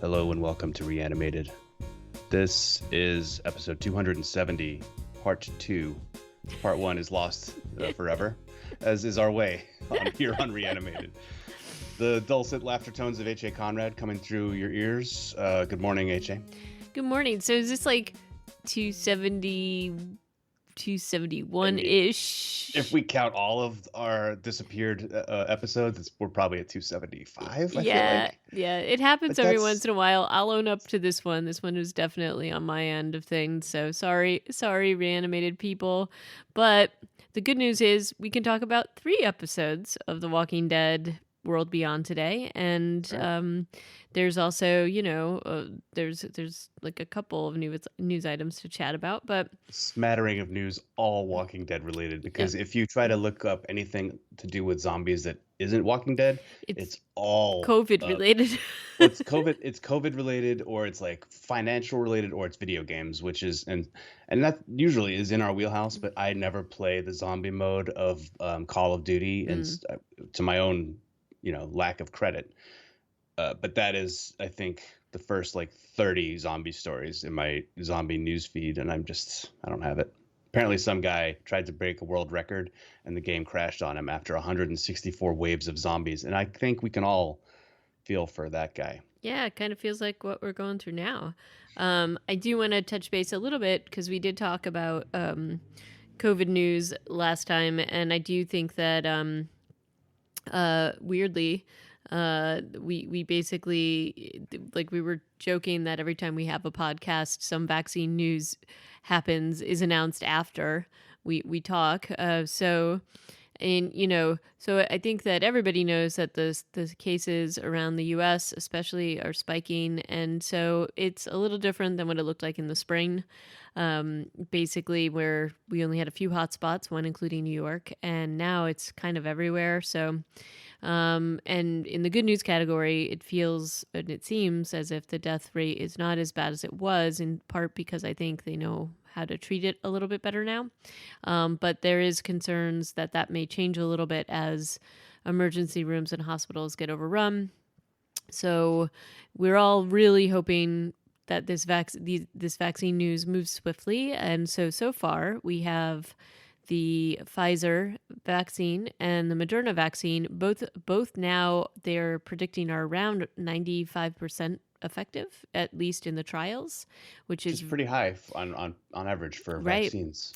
Hello and welcome to Reanimated. This is episode 270, part 2. Part 1 is lost forever, as is our way here on Reanimated. The dulcet laughter tones of H.A. Conrad coming through your ears. Good morning, H.A. Good morning. So is this like 270, 271-ish? If we count all of our disappeared episodes, we're probably at 275, I feel like. Yeah, it happens Like every that's- once in a while. I'll own up to this one. This one is definitely on my end of things. So sorry, Reanimated people. But the good news is we can talk about 3 episodes of The Walking Dead World Beyond today. And there's also, there's like a couple of news items to chat about. But smattering of news, all Walking Dead related, because if you try to look up anything to do with zombies that isn't Walking Dead, it's all COVID related. it's COVID related, or it's like financial related, or it's video games, which is and that usually is in our wheelhouse. But I never play the zombie mode of Call of Duty, and to my own lack of credit. But that is, I think, the first like 30 zombie stories in my zombie news feed, and I don't have it. Apparently some guy tried to break a world record and the game crashed on him after 164 waves of zombies. And I think we can all feel for that guy. Yeah, it kind of feels like what we're going through now. I do want to touch base a little bit because we did talk about COVID news last time, and I do think that weirdly, we basically, like, we were joking that every time we have a podcast, some vaccine news is announced after we talk. So I think that everybody knows that the cases around the U.S. especially are spiking, and so it's a little different than what it looked like in the spring. Basically, where we only had a few hotspots, one including New York, and now it's kind of everywhere. So, and in the good news category, it feels and it seems as if the death rate is not as bad as it was, in part because I think they know how to treat it a little bit better now. But there is concerns that may change a little bit as emergency rooms and hospitals get overrun. So we're all really hoping that this vaccine news moves swiftly. And so far we have the Pfizer vaccine and the Moderna vaccine. Both now they're predicting are around 95% effective, at least in the trials, which is pretty high on average for vaccines.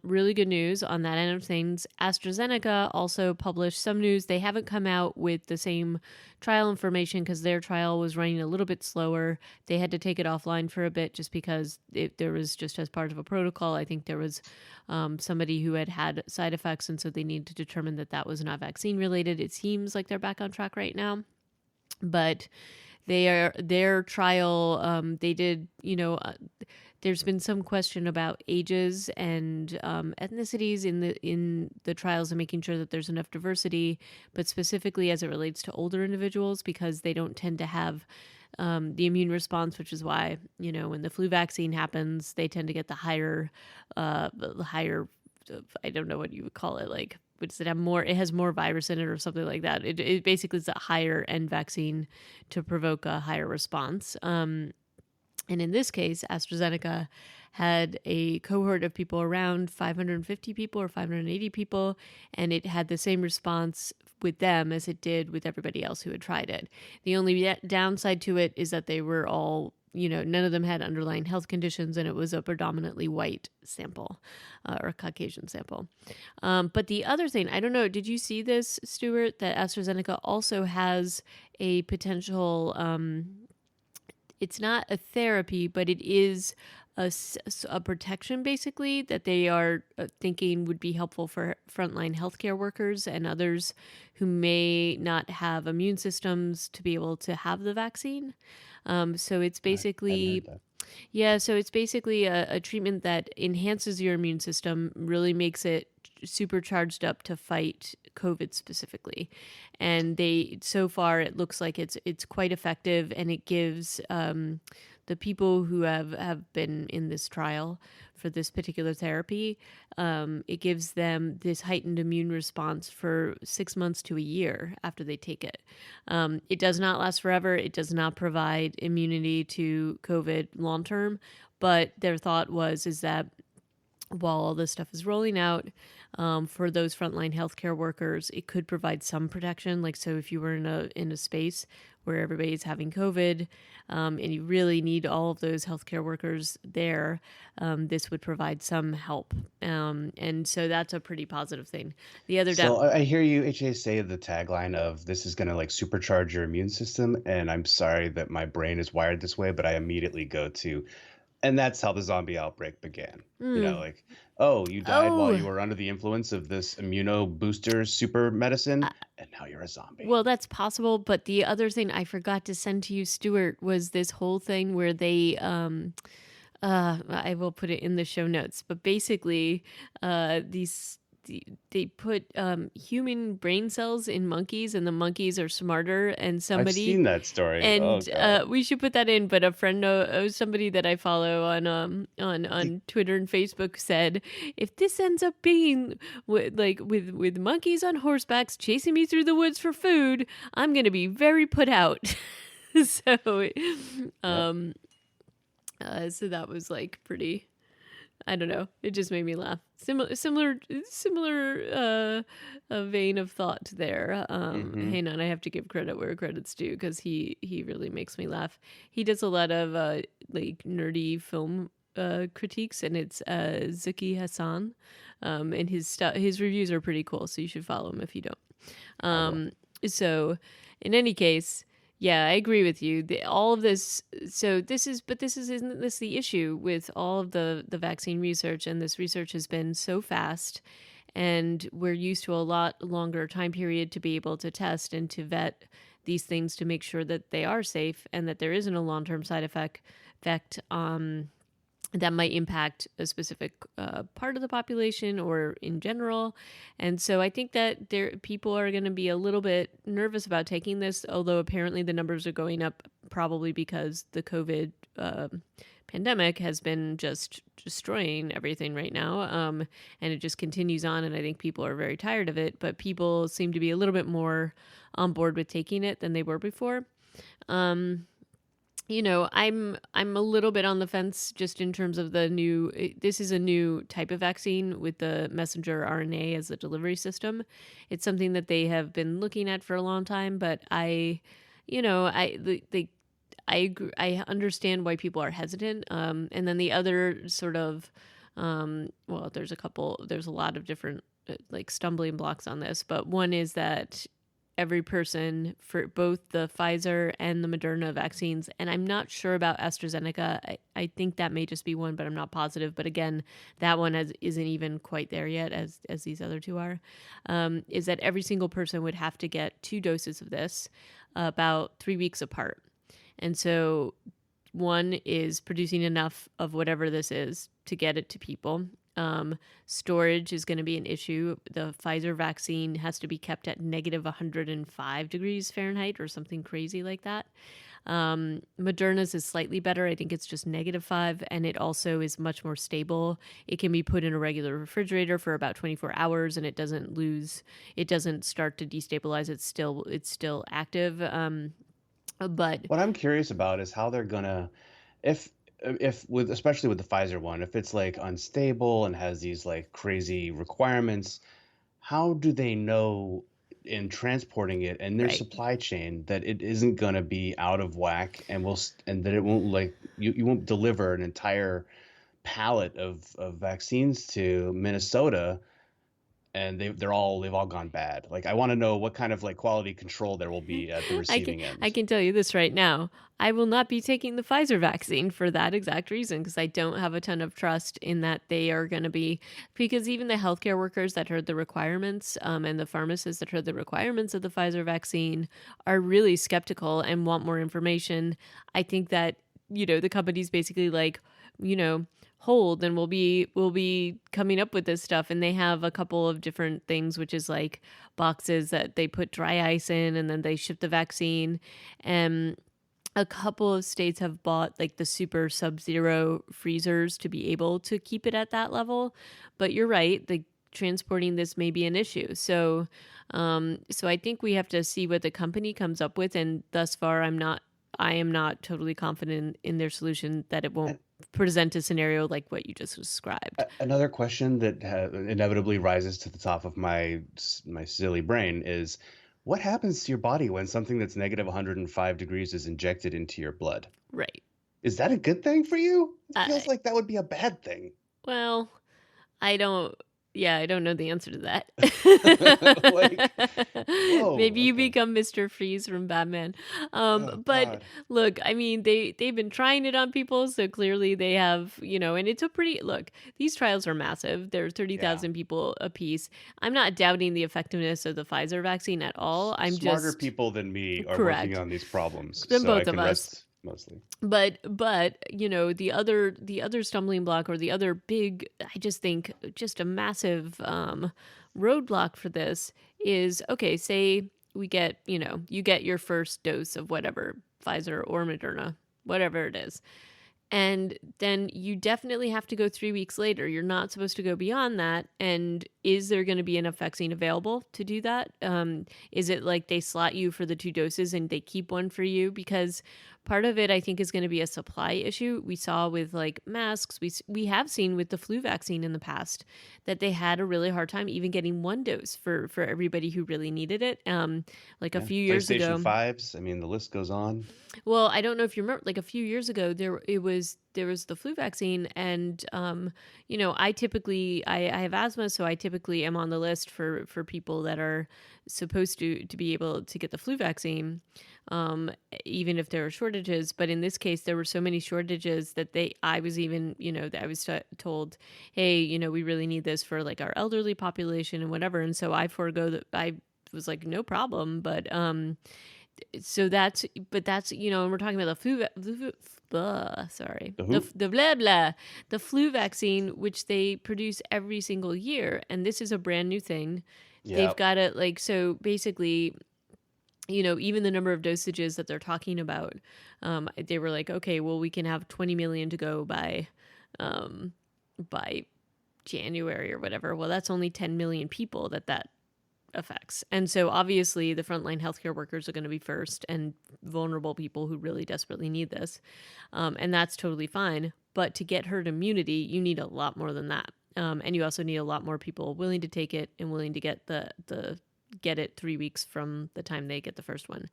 Really good news on that end of things. AstraZeneca also published some news. They haven't come out with the same trial information because their trial was running a little bit slower. They had to take it offline for a bit just because there was, just as part of a protocol, I think there was somebody who had side effects, and so they needed to determine that was not vaccine related. It seems like they're back on track right now, but their trial, they did, there's been some question about ages and ethnicities in the trials and making sure that there's enough diversity, but specifically as it relates to older individuals, because they don't tend to have the immune response, which is why, when the flu vaccine happens, they tend to get the higher, I don't know what you would call it, like, does it have more? It has more virus in it or something like that. It basically is a higher end vaccine to provoke a higher response. And in this case, AstraZeneca had a cohort of people, around 550 people or 580 people, and it had the same response with them as it did with everybody else who had tried it. The only downside to it is that they were all, none of them had underlying health conditions, and it was a predominantly white sample or a Caucasian sample. But the other thing, I don't know, did you see this, Stuart, that AstraZeneca also has a potential, it's not a therapy, but it is a protection, basically, that they are thinking would be helpful for frontline healthcare workers and others who may not have immune systems to be able to have the vaccine. So it's basically, a treatment that enhances your immune system, really makes it supercharged up to fight COVID specifically. And so far it looks like it's quite effective, and it gives the people who have been in this trial for this particular therapy, it gives them this heightened immune response for 6 months to a year after they take it. It does not last forever. It does not provide immunity to COVID long term, but their thought is that while all this stuff is rolling out, for those frontline healthcare workers, it could provide some protection. Like, so if you were in a space where everybody's having COVID, and you really need all of those healthcare workers there, this would provide some help. And so that's a pretty positive thing. The other So I hear you, HA, say the tagline of this is going to like supercharge your immune system. And I'm sorry that my brain is wired this way, but I immediately go to, and that's how the zombie outbreak began. Like, oh, you died while you were under the influence of this immuno booster super medicine, and now you're a zombie. Well, that's possible. But the other thing I forgot to send to you, Stuart, was this whole thing where they, I will put it in the show notes, but basically, they put human brain cells in monkeys, and the monkeys are smarter. And I've seen that story. And we should put that in. But a friend, somebody that I follow on Twitter and Facebook said, if this ends up being with monkeys on horsebacks chasing me through the woods for food, I'm gonna be very put out. So, so that was like pretty. I don't know. It just made me laugh. Similar vein of thought there. Hang on, I have to give credit where credit's due because he really makes me laugh. He does a lot of like nerdy film critiques, and it's Zaki Hassan, and his reviews are pretty cool. So you should follow him if you don't. So in any case. Yeah, I agree with you. All of this, isn't this the issue with all of the vaccine research? And this research has been so fast, and we're used to a lot longer time period to be able to test and to vet these things to make sure that they are safe and that there isn't a long-term side effect that might impact a specific part of the population or in general. And so I think that people are going to be a little bit nervous about taking this, although apparently the numbers are going up probably because the COVID pandemic has been just destroying everything right now. And it just continues on, and I think people are very tired of it, but people seem to be a little bit more on board with taking it than they were before. I'm a little bit on the fence just in terms of this is a new type of vaccine with the messenger RNA as the delivery system. It's something that they have been looking at for a long time, but I understand why people are hesitant. And then the other sort of, there's a lot of different like stumbling blocks on this, but one is that every person for both the Pfizer and the Moderna vaccines, and I'm not sure about AstraZeneca. I think that may just be one, but I'm not positive. But again, that one isn't even quite there yet, as these other two are. Is that every single person would have to get 2 doses of this about 3 weeks apart, and so one is producing enough of whatever this is to get it to people. Storage is going to be an issue. The Pfizer vaccine has to be kept at negative 105 degrees Fahrenheit or something crazy like that. Moderna's is slightly better. I think it's just -5, and it also is much more stable. It can be put in a regular refrigerator for about 24 hours, and it doesn't start to destabilize. It's still active. But what I'm curious about is how they're gonna, if especially with the Pfizer one, if it's like unstable and has these like crazy requirements, how do they know in transporting it and their supply chain that it isn't going to be out of whack and that it won't like you won't deliver an entire pallet of vaccines to Minnesota and they've all gone bad. Like, I want to know what kind of like quality control there will be at the receiving end. I can tell you this right now. I will not be taking the Pfizer vaccine for that exact reason, because I don't have a ton of trust in that they are going to be, because even the healthcare workers that heard the requirements and the pharmacists that heard the requirements of the Pfizer vaccine are really skeptical and want more information. I think that, the company's basically like, hold, and we'll be coming up with this stuff. And they have a couple of different things, which is like boxes that they put dry ice in and then they ship the vaccine. And a couple of states have bought like the super sub-zero freezers to be able to keep it at that level. But you're right, the transporting this may be an issue. So I think we have to see what the company comes up with. And thus far, I am not totally confident in their solution that it won't And present a scenario like what you just described. another question that inevitably rises to the top of my silly brain is, what happens to your body when something that's negative 105 degrees is injected into your blood? Right. Is that a good thing for you? It feels I, like that would be a bad thing. well, I don't. Yeah, I don't know the answer to Like, that. whoa, Maybe you okay. become Mr. Freeze from Batman. Oh But God. look, I mean, they've been trying it on people, so clearly they have, and it's a pretty look. These trials are massive. There are Yeah. 30,000 people a piece. I'm not doubting the effectiveness of the Pfizer vaccine at all. I'm Smarter just people than me are working correct. on these problems, Than so I both of can us. rest mostly. But the other stumbling block, or the other big, I just think just a massive roadblock for this is, okay, say we get, you get your first dose of whatever, Pfizer or Moderna, whatever it is, and then you definitely have to go 3 weeks later. You're not supposed to go beyond that. And is there going to be enough vaccine available to do that? Is it like they slot you for the 2 doses and they keep one for you? Because part of it, I think, is going to be a supply issue. We saw with like masks. We have seen with the flu vaccine in the past that they had a really hard time even getting 1 dose for everybody who really needed it. Like a Yeah. few years PlayStation ago. 5s. I mean, the list goes on. Well, I don't know if you remember, like a few years ago, there was the flu vaccine, and I have asthma, so I typically am on the list for people that are supposed to be able to get the flu vaccine, um, even if there are shortages. But in this case, there were so many shortages that I was even, that I was told, hey, we really need this for like our elderly population and whatever, and so I forego that. I was like, no problem, but so that's and we're talking about The who? the blah blah, the flu vaccine, which they produce every single year, and this is a brand new thing. Yeah. They've got it, like, so basically, even the number of dosages that they're talking about, they were like, okay, well, we can have 20 million to go um by January or whatever. Well, that's only 10 million people that effects. And so obviously the frontline healthcare workers are going to be first, and vulnerable people who really desperately need this. And that's totally fine. But to get herd immunity, you need a lot more than that. And you also need a lot more people willing to take it and willing to get get it 3 weeks from the time they get the first one.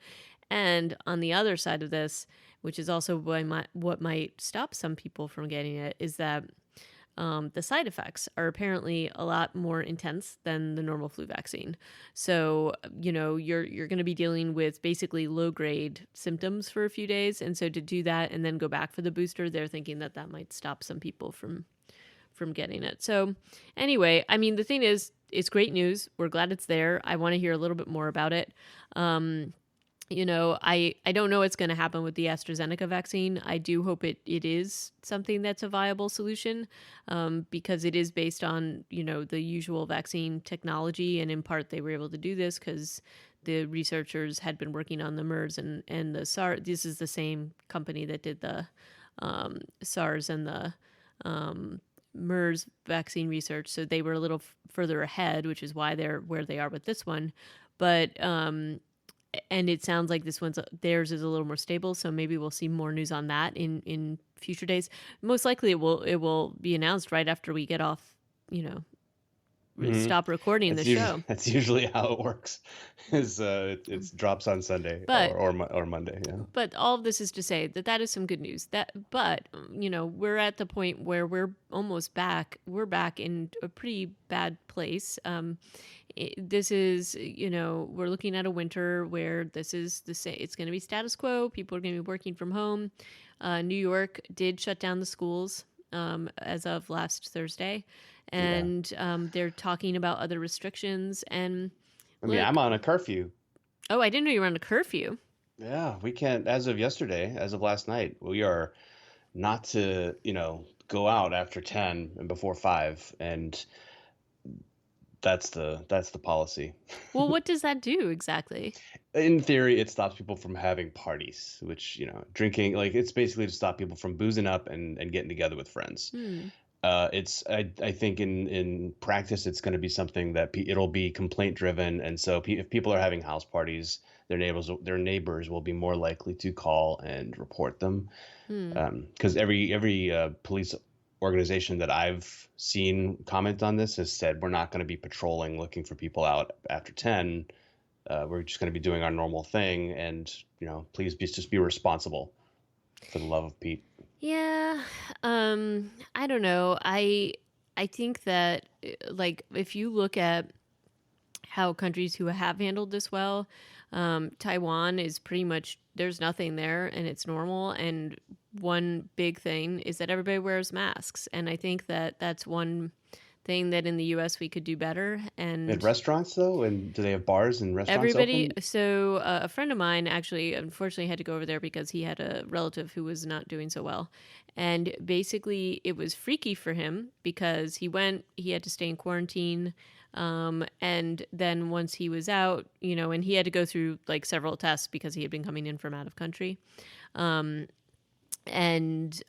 And on the other side of this, which is also what might stop some people from getting it, is that the side effects are apparently a lot more intense than the normal flu vaccine. So, you're going to be dealing with basically low grade symptoms for a few days. And so to do that and then go back for the booster, they're thinking that might stop some people from getting it. So anyway, I mean, the thing is, it's great news. We're glad it's there. I want to hear a little bit more about it. I don't know what's going to happen with the AstraZeneca vaccine. I do hope it is something that's a viable solution, because it is based on, the usual vaccine technology. And in part, they were able to do this because the researchers had been working on the MERS and the SARS. This is the same company that did the SARS and the MERS vaccine research. So they were a little further ahead, which is why they're where they are with this one. But and it sounds like theirs is a little more stable, so maybe we'll see more news on that in future days. Most likely it will be announced right after we get off, Mhm. stop recording the show. That's usually how it works. Is it drops on Sunday But or Monday. Yeah. but all of this is to say that is some good news. But we're at the point where we're almost back. We're back in a pretty bad place. This is, we're looking at a winter where this is the same. It's going to be status quo. People are going to be working from home. New York did shut down the schools as of last Thursday, Yeah. and they're talking about other restrictions. And I mean, look, I'm on a curfew. oh, I didn't know you were on a curfew. Yeah, we can't, as of yesterday, as of last night, we are not to, go out after 10 and before 5. And That's the policy. Well, what does that do exactly? In theory, it stops people from having parties, which, drinking, like, it's basically to stop people from boozing up and getting together with friends. Hmm. I think in practice, it's going to be something that it'll be complaint driven, and so if people are having house parties, their neighbors will be more likely to call and report them. Hmm. Because every police organization that I've seen comment on this has said we're not going to be patrolling looking for people out after 10. We're just going to be doing our normal thing, and please just be responsible for the love of Pete. Yeah. I don't know. I think that like if you look at how countries who have handled this well, Taiwan is pretty much there's nothing there and it's normal. And one big thing is that everybody wears masks, and I think that that's one thing that in the U.S. we could do better. At And restaurants, though, and do they have bars and restaurants everybody, open? so a friend of mine actually unfortunately had to go over there because he had a relative who was not doing so well. And basically, it was freaky for him because he had to stay in quarantine. And then once he was out, and he had to go through like several tests because he had been coming in from out of country. Um, and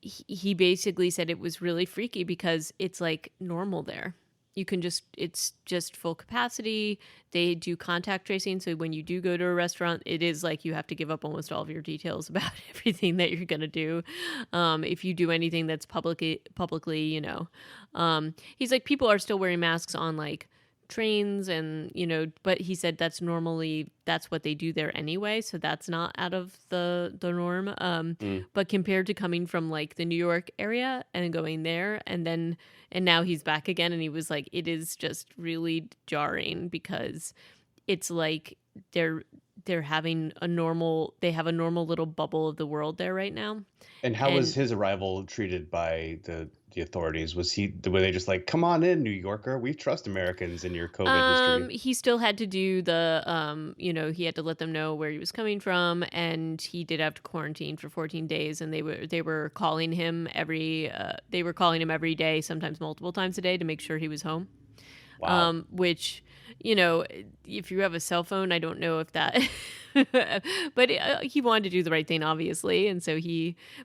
he basically said it was really freaky because it's like normal there. It's just full capacity. They do contact tracing. So when you do go to a restaurant, it is like you have to give up almost all of your details about everything that you're going to do. If you do anything that's publicly, he's like, people are still wearing masks on like trains and, but he said that's what they do there anyway. So that's not out of the norm. Mm. But compared to coming from like the New York area and going there and now he's back again, and he was like, it is just really jarring because it's like they're having they have a normal little bubble of the world there right now. And how was And his arrival treated by the authorities? Were they just like, come on in, New Yorker? We trust Americans in your COVID history. he still had to do he had to let them know where he was coming from, and he did have to quarantine for 14 days, and they were calling him every day, sometimes multiple times a day, to make sure he was home. Wow. Which, if you have a cell phone, I don't know if that, but he wanted to do the right thing, obviously. And so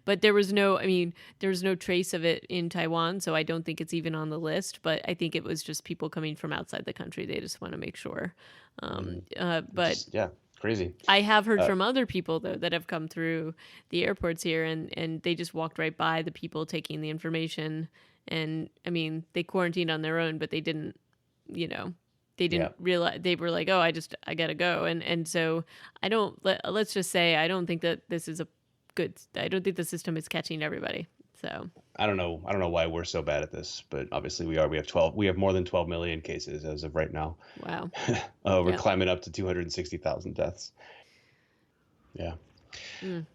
but there was there was no trace of it in Taiwan. So I don't think it's even on the list, but I think it was just people coming from outside the country. They just want to make sure. But Yeah, crazy. I have heard Uh, from other people though that have come through the airports here, and they just walked right by the people taking the information. And they quarantined on their own, but they didn't, you know, they yeah, didn't realize. They were like, "Oh, I gotta go," and so let's just say I don't think that this is a good. I don't think the system is catching everybody. So I don't know. I don't know why we're so bad at this, but obviously we are. We have 12. We have more than 12 million cases as of right now. wow, We're yeah. climbing up to 260,000 deaths. Yeah. Mm. Well,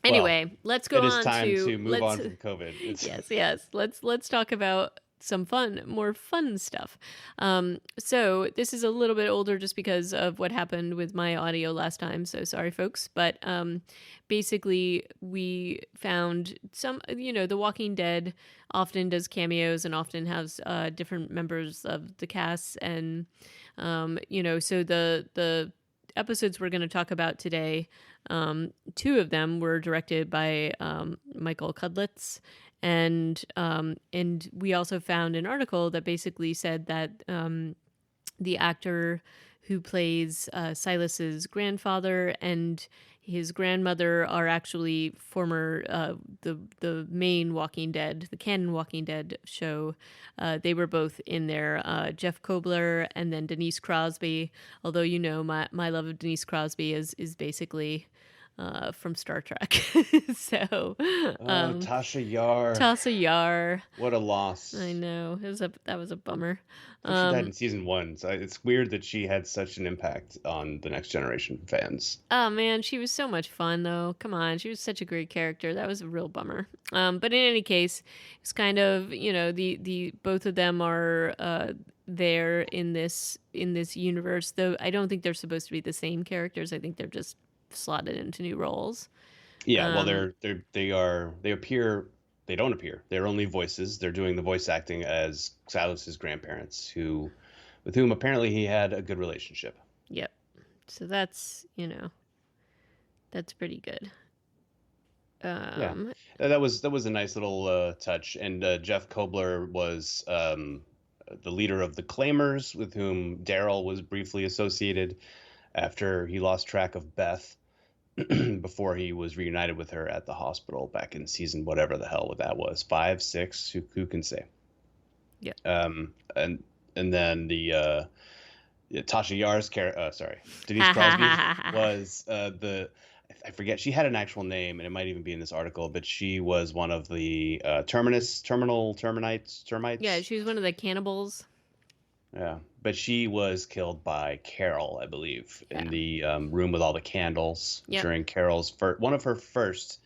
Anyway, let's go it is on time to to move let's on from COVID. yes. Let's talk about some more fun stuff. So this is a little bit older just because of what happened with my audio last time. So sorry, folks. But basically, we found The Walking Dead often does cameos and often has different members of the cast, and so the episodes we're going to talk about today, two of them were directed by Michael Cudlitz, and we also found an article that basically said that the actor who plays Silas's grandfather and his grandmother are actually former the main Walking Dead, the canon Walking Dead show. They were both in there. Jeff Kobler and then Denise Crosby. Although my love of Denise Crosby is basically from Star Trek. So Oh, Tasha Yar. Tasha Yar. What a loss. I know that was a bummer. I think she died in season 1, so it's weird that she had such an impact on the Next Generation fans. Oh man, she was so much fun though. Come on, she was such a great character. That was a real bummer. But in any case, it's kind of the both of them are there in this universe. Though I don't think they're supposed to be the same characters. I think they're just slotted into new roles. Yeah, well, Um, they appear they don't appear. They're only voices. They're doing the voice acting as Silas's grandparents, with whom apparently he had a good relationship. Yep. So that's, that's pretty good. Yeah, that was a nice little touch. And Jeff Kobler was the leader of the Claimers, with whom Daryl was briefly associated after he lost track of Beth before he was reunited with her at the hospital back in season whatever the hell that was, 5, 6, who can say? Yeah. And then the Tasha Yar's Denise Crosby was I forget, she had an actual name, and it might even be in this article, but she was one of the termites. Yeah, she was one of the cannibals. Yeah, but she was killed by Carol, I believe, in the room with all the candles during Carol's one of her first,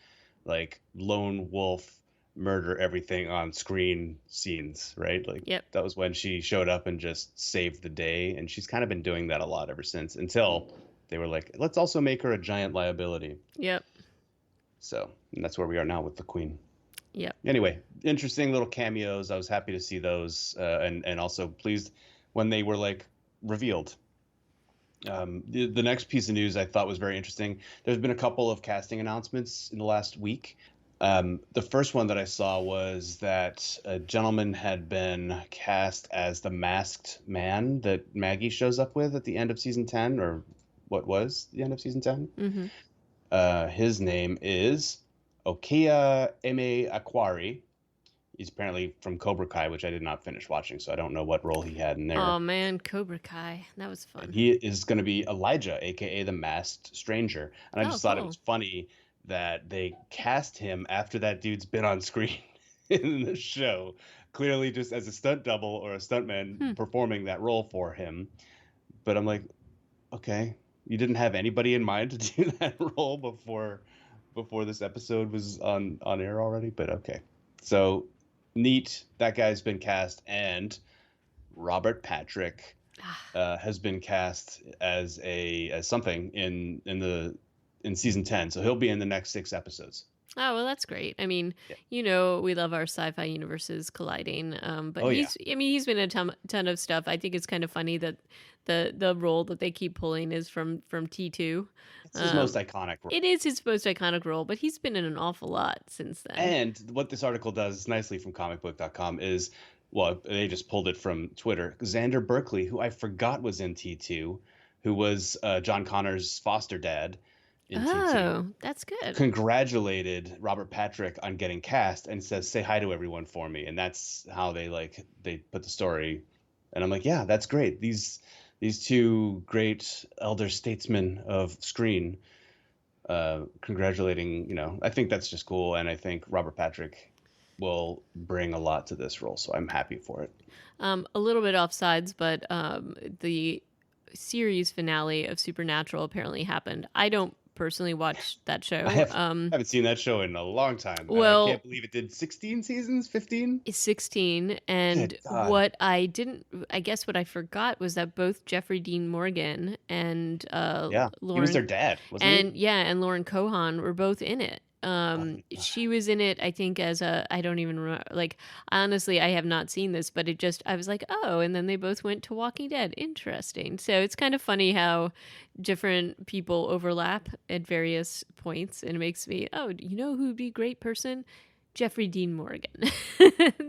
like, lone wolf murder everything on screen scenes, right? Like, that was when she showed up and just saved the day, and she's kind of been doing that a lot ever since, until they were like, let's also make her a giant liability. Yep. So, and that's where we are now with the Queen. Yeah. Anyway, interesting little cameos. I was happy to see those, and also pleased when they were, like, revealed. The next piece of news I thought was very interesting. There's been a couple of casting announcements in the last week. The first one that I saw was that a gentleman had been cast as the masked man that Maggie shows up with at the end of season 10, or what was the end of season 10. Mm-hmm. His name is Okia Eme Aquari. He's apparently from Cobra Kai, which I did not finish watching, so I don't know what role he had in there. Oh, man, Cobra Kai. That was fun. And he is going to be Elijah, a.k.a. the Masked Stranger. And I just thought it was funny that they cast him after that dude's been on screen in the show, clearly just as a stunt double or a stuntman performing that role for him. But I'm like, okay, you didn't have anybody in mind to do that role before this episode was on air already? But okay. So neat, that guy's been cast, and Robert Patrick has been cast as something in season 10, so he'll be in the next 6 episodes. Oh, well, that's great. I mean, we love our sci-fi universes colliding, but he's been in a ton of stuff. I think it's kind of funny that the role that they keep pulling is from T2. It's his most iconic role. It is his most iconic role, but he's been in an awful lot since then. And what this article does nicely from comicbook.com is, well, they just pulled it from Twitter. Xander Berkeley, who I forgot was in T2, who was John Connor's foster dad in T2. Oh, that's good. Congratulated Robert Patrick on getting cast and says, say hi to everyone for me. And that's how they put the story. And I'm like, yeah, that's great. These two great elder statesmen of screen congratulating, I think that's just cool. And I think Robert Patrick will bring a lot to this role. So I'm happy for it. A little bit offsides, but the series finale of Supernatural apparently happened. I don't personally watch that show. I haven't seen that show in a long time. Well, I can't believe it did 16 seasons, 15? It's 16, and what I forgot was that both Jeffrey Dean Morgan and Lauren, he was their dad, wasn't he? And Lauren Cohan were both in it. She was in it, I think, as I don't even remember. Like, honestly, I have not seen this, but I was like, oh, and then they both went to Walking Dead. Interesting. So it's kind of funny how different people overlap at various points, and it makes me, who would be a great person? Jeffrey Dean Morgan.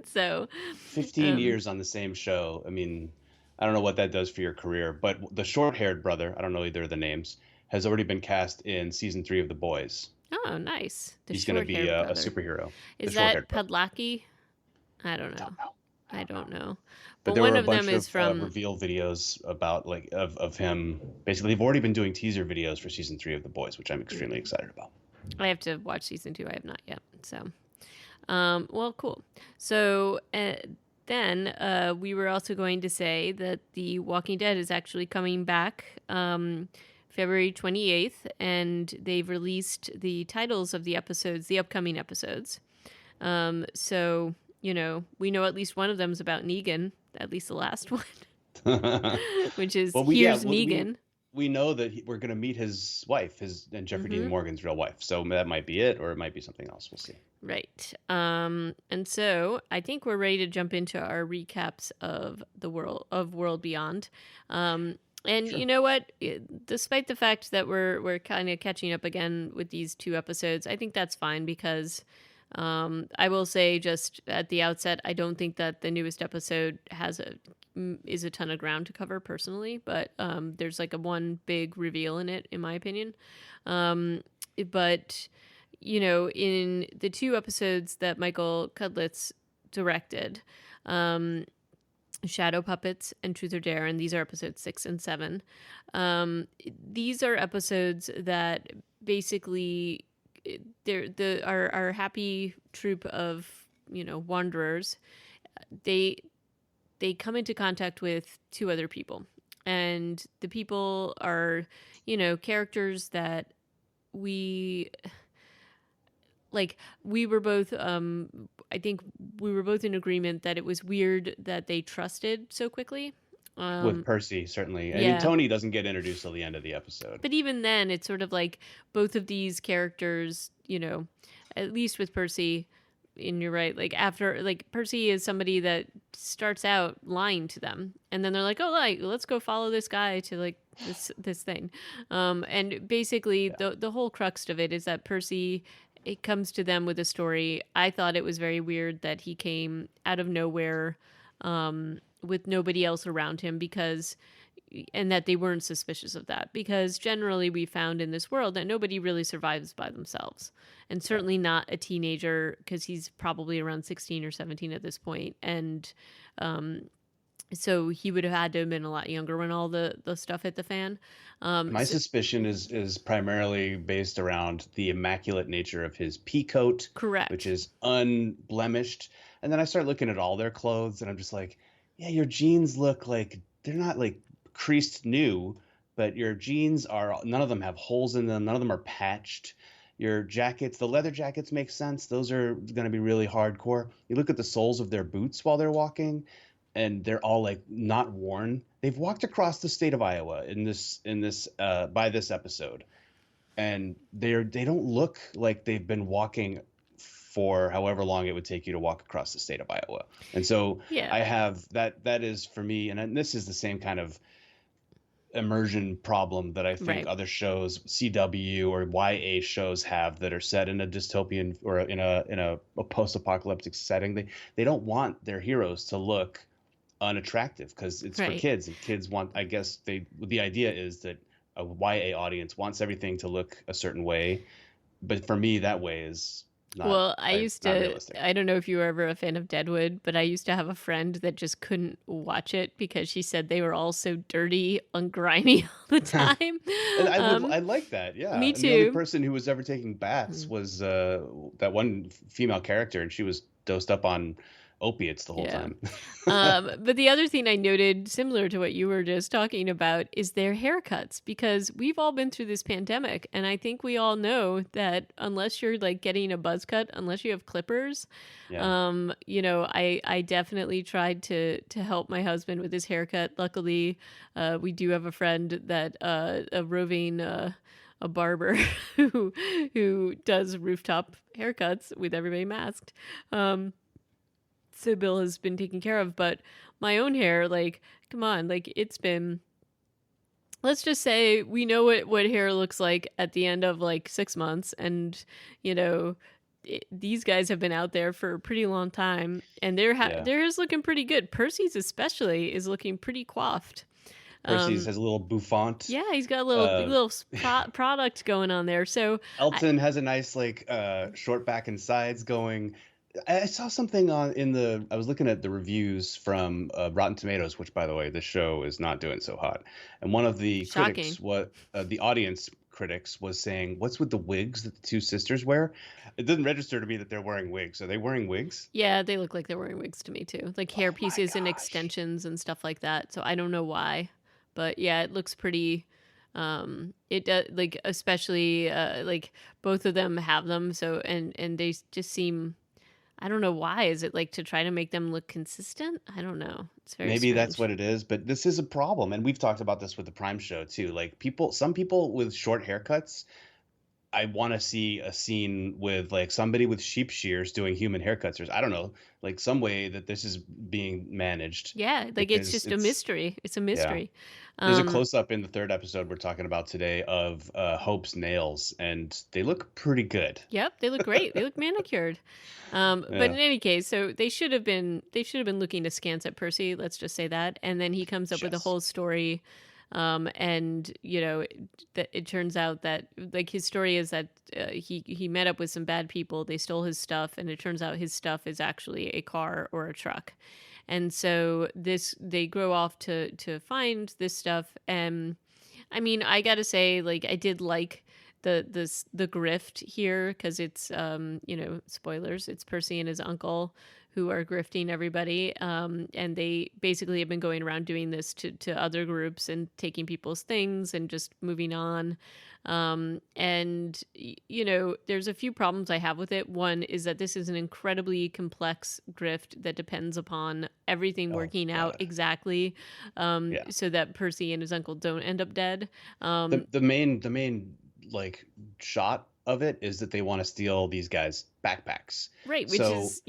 So 15 years on the same show. I mean, I don't know what that does for your career, but the short-haired brother, I don't know either of the names, has already been cast in season 3 of The Boys. Oh, nice. He's going to be a superhero. Is that Padlaki? I don't know. But there one were a of bunch them is from reveal videos about of him. Basically, they've already been doing teaser videos for season 3 of The Boys, which I'm extremely excited about. I have to watch season 2. I have not yet. So, well, cool. So then we were also going to say that The Walking Dead is actually coming back. February 28th, and they've released the titles of the upcoming episodes. So, we know at least one of them is about Negan, at least the last one, which is Here's Negan. we know that we're going to meet his wife, and Jeffrey Dean Mm-hmm. Morgan's real wife. So that might be it, or it might be something else. We'll see. Right. And so I think we're ready to jump into our recaps of World Beyond. And Sure. you know what? Despite the fact that we're kind of catching up again with these two episodes, I think that's fine because I will say just at the outset, I don't think that the newest episode is a ton of ground to cover personally, but there's like a one big reveal in it, in my opinion. But in the two episodes that Michael Cudlitz directed, Shadow Puppets and Truth or Dare, and these are episodes 6 and 7. These are episodes that basically our happy troop of wanderers. They come into contact with two other people, and the people are characters that we we were both I think we were both in agreement that it was weird that they trusted so quickly. With Percy, certainly. I mean, Yeah. Tony doesn't get introduced till the end of the episode. But even then, it's sort of like both of these characters, at least with Percy, and you're right, like after, like Percy is somebody that starts out lying to them, and then they're like, oh, like let's go follow this guy to like this thing, and basically the whole crux of it is that Percy, it comes to them with a story. I thought it was very weird that he came out of nowhere, with nobody else around him and that they weren't suspicious of that, because generally we found in this world that nobody really survives by themselves, and certainly not a teenager, because he's probably around 16 or 17 at this point, and so he would have had to have been a lot younger when all the stuff hit the fan. My suspicion is primarily based around the immaculate nature of his pea coat, Correct. which is unblemished. And then I start looking at all their clothes, and I'm just like, yeah, your jeans look like they're not like creased new, but your jeans are, none of them have holes in them, none of them are patched. Your jackets, the leather jackets make sense. Those are going to be really hardcore. You look at the soles of their boots while they're walking, and they're all like not worn. They've walked across the state of Iowa in this by this episode, and they don't look like they've been walking for however long it would take you to walk across the state of Iowa. And so Yeah. I have that is for me, and this is the same kind of immersion problem that I think Right. other shows, CW or YA shows, have, that are set in a dystopian or in a post-apocalyptic setting. They don't want their heroes to look unattractive because it's for Right. kids, and kids want, I guess the idea is that a YA audience wants everything to look a certain way, but for me that way is not, Well, not realistic. I don't know if you were ever a fan of Deadwood, but I used to have a friend that just couldn't watch it because she said they were all so dirty and grimy all the time. And I like that, yeah. Me And the only too. person who was ever taking baths was that one female character, and she was dosed up on opiates the whole Yeah. time. But the other thing I noted, similar to what you were just talking about, is their haircuts, because we've all been through this pandemic, and I think we all know that unless you're like getting a buzz cut, unless you have clippers, Yeah. I definitely tried to help my husband with his haircut. Luckily, we do have a friend that a roving a barber who does rooftop haircuts with everybody masked. So Bill has been taken care of, but my own hair, like, come on, like it's been, let's just say we know what hair looks like at the end of like 6 months. And, these guys have been out there for a pretty long time, and their hair's looking pretty good. Percy's especially is looking pretty coiffed. Percy's has a little bouffant. Yeah, he's got a little product going on there. So Elton has a nice like short back and sides going. I saw something I was looking at the reviews from Rotten Tomatoes, which, by the way, the show is not doing so hot. And one of the critics, the audience critics, was saying, "What's with the wigs that the two sisters wear?" It doesn't register to me that they're wearing wigs. Are they wearing wigs? Yeah, they look like they're wearing wigs to me too, like hair pieces and extensions and stuff like that. So I don't know why, but yeah, it looks pretty. It does, like, especially like both of them have them. So and they just seem. I don't know why. Is it like to try to make them look consistent? I don't know. It's very Maybe that's strange. what it is, but this is a problem, and we've talked about this with the Prime show too. Like some people with short haircuts, I want to see a scene with like somebody with sheep shears doing human haircuts, or I don't know, like some way that this is being managed, Yeah, like it's because just a it's mystery. It's a yeah. mystery. There's a Um, close up in the third episode we're talking about today of Hope's nails, and they look pretty good. Yep, they look great. They look manicured. But in Yeah, any case, so they should have been looking askance at Percy. Let's just say that. And then he comes up with a yes, whole story, and it turns out that like his story is that he met up with some bad people. They stole his stuff, and it turns out his stuff is actually a car or a truck. And so this they grow off to find this stuff. And I mean, I gotta say, like, I did like the grift here because it's spoilers. It's Percy and his uncle who are grifting everybody, and they basically have been going around doing this to other groups and taking people's things and just moving on. There's a few problems I have with it. One is that this is an incredibly complex grift that depends upon everything oh working out god, exactly, yeah. so that Percy and his uncle don't end up dead. Um, The main like shot of it is that they want to steal these guys' backpacks. right, which So is,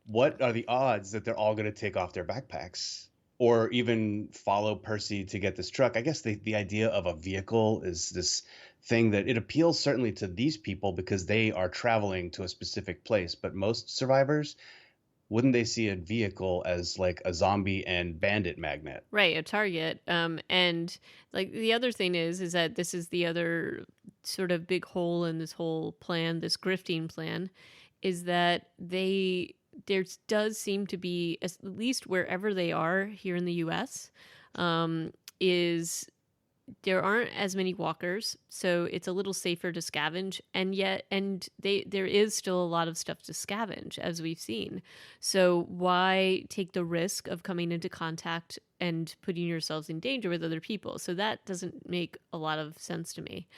what are the odds that they're all going to take off their backpacks or even follow Percy to get this truck? I guess the idea of a vehicle is this thing that it appeals certainly to these people because they are traveling to a specific place, but most survivors, wouldn't they see a vehicle as like a zombie and bandit magnet? right, a target. And like the other thing is that this is the other sort of big hole in this whole plan, this grifting plan, is that there does seem to be, at least wherever they are here in the U.S., is there aren't as many walkers, so it's a little safer to scavenge, and there is still a lot of stuff to scavenge, as we've seen. So why take the risk of coming into contact and putting yourselves in danger with other people? So that doesn't make a lot of sense to me.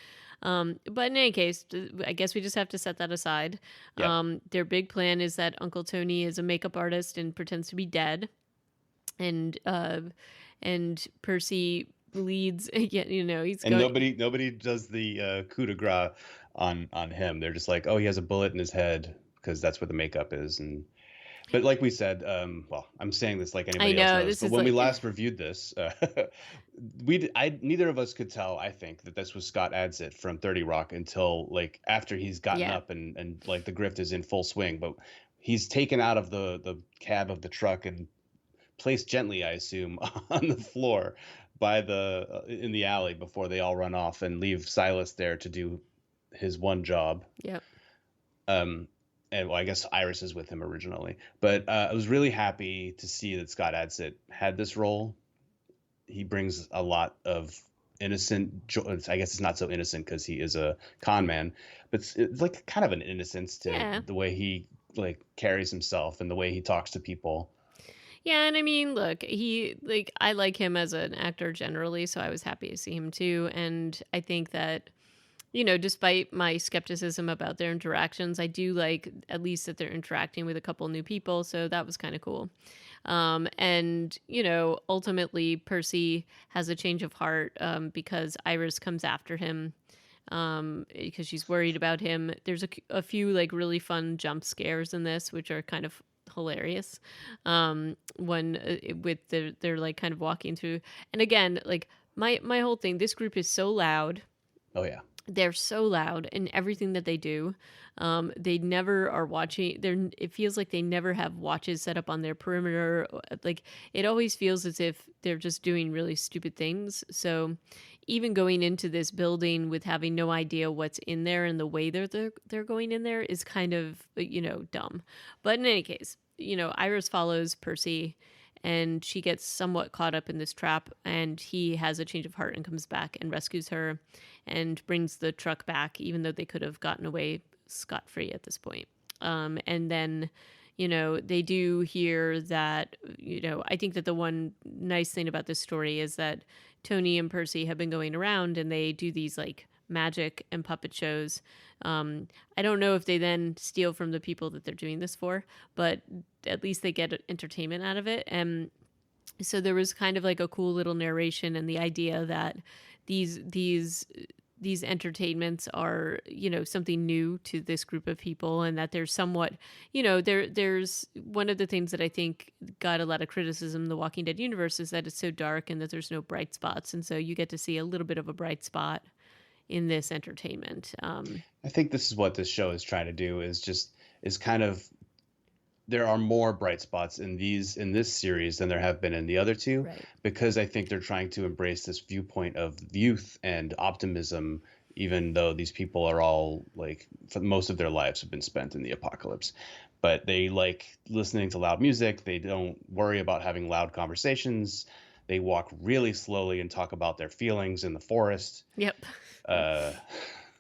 But in any case, I guess we just have to set that aside. Yep. Their big plan is that Uncle Tony is a makeup artist and pretends to be dead, and Percy leads. Yeah, he's And going. nobody does the coup de grace on him. They're just like, oh, he has a bullet in his head because that's where the makeup is. And but like we said, well, I'm saying this like I anybody else know knows, this but is when we like. last reviewed this, neither of us could tell, I think, that this was Scott Adsit from 30 Rock until like after he's gotten Yeah, up and like the grift is in full swing. But he's taken out of the cab of the truck and placed gently, I assume, on the floor by the in the alley before they all run off and leave Silas there to do his one job. yep. Um, and well, I guess Iris is with him originally, but I was really happy to see that Scott Adsit had this role. He brings a lot of innocent I guess it's not so innocent because he is a con man, but it's like kind of an innocence to Yeah. the way he like carries himself and the way he talks to people. Yeah, and I mean, look, I like him as an actor generally, so I was happy to see him too. And I think that, despite my skepticism about their interactions, I do like at least that they're interacting with a couple new people, so that was kind of cool. And ultimately, Percy has a change of heart, because Iris comes after him, because she's worried about him. There's a few like really fun jump scares in this, which are kind of hilarious. When with they're like kind of walking through, and again, like my whole thing, this group is so loud. Oh yeah. They're so loud in everything that they do. They never are watching. It feels like they never have watches set up on their perimeter. Like it always feels as if they're just doing really stupid things. So even going into this building with having no idea what's in there and the way they're going in there is kind of dumb. But in any case, Iris follows Percy, and she gets somewhat caught up in this trap, and he has a change of heart and comes back and rescues her and brings the truck back, even though they could have gotten away scot-free at this point. And then they do hear that, I think that the one nice thing about this story is that Tony and Percy have been going around and they do these like magic and puppet shows. I don't know if they then steal from the people that they're doing this for, but at least they get entertainment out of it. And so there was kind of like a cool little narration and the idea that these entertainments are, something new to this group of people, and that there's somewhat, there's one of the things that I think got a lot of criticism in the Walking Dead universe is that it's so dark and that there's no bright spots. And so you get to see a little bit of a bright spot in this entertainment. I think this is what this show is trying to do is kind of, there are more bright spots in this series than there have been in the other two, Right. because I think they're trying to embrace this viewpoint of youth and optimism, even though these people are all like, for most of their lives have been spent in the apocalypse. But they like listening to loud music. They don't worry about having loud conversations. They walk really slowly and talk about their feelings in the forest. Yep.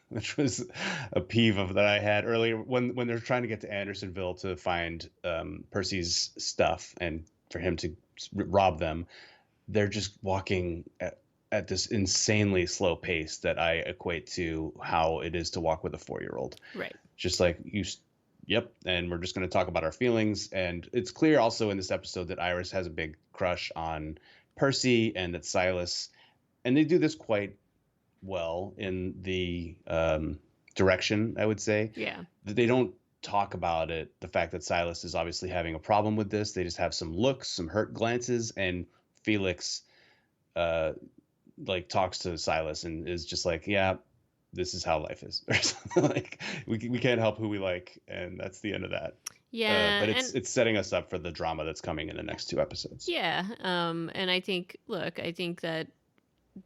Which was a peeve of that I had earlier when they're trying to get to Andersonville to find Percy's stuff and for him to rob them. They're just walking at this insanely slow pace that I equate to how it is to walk with a 4-year-old. Right. Just like yep. And we're just going to talk about our feelings. And it's clear also in this episode that Iris has a big crush on Percy and that Silas, and they do this quite well in the direction, I would say. Yeah. They don't talk about it, the fact that Silas is obviously having a problem with this. They just have some looks, some hurt glances, and Felix like talks to Silas and is just like, yeah, this is how life is. Or something like, we can't help who we like, and that's the end of that. Yeah. But it's setting us up for the drama that's coming in the next 2 episodes. Yeah. And I think that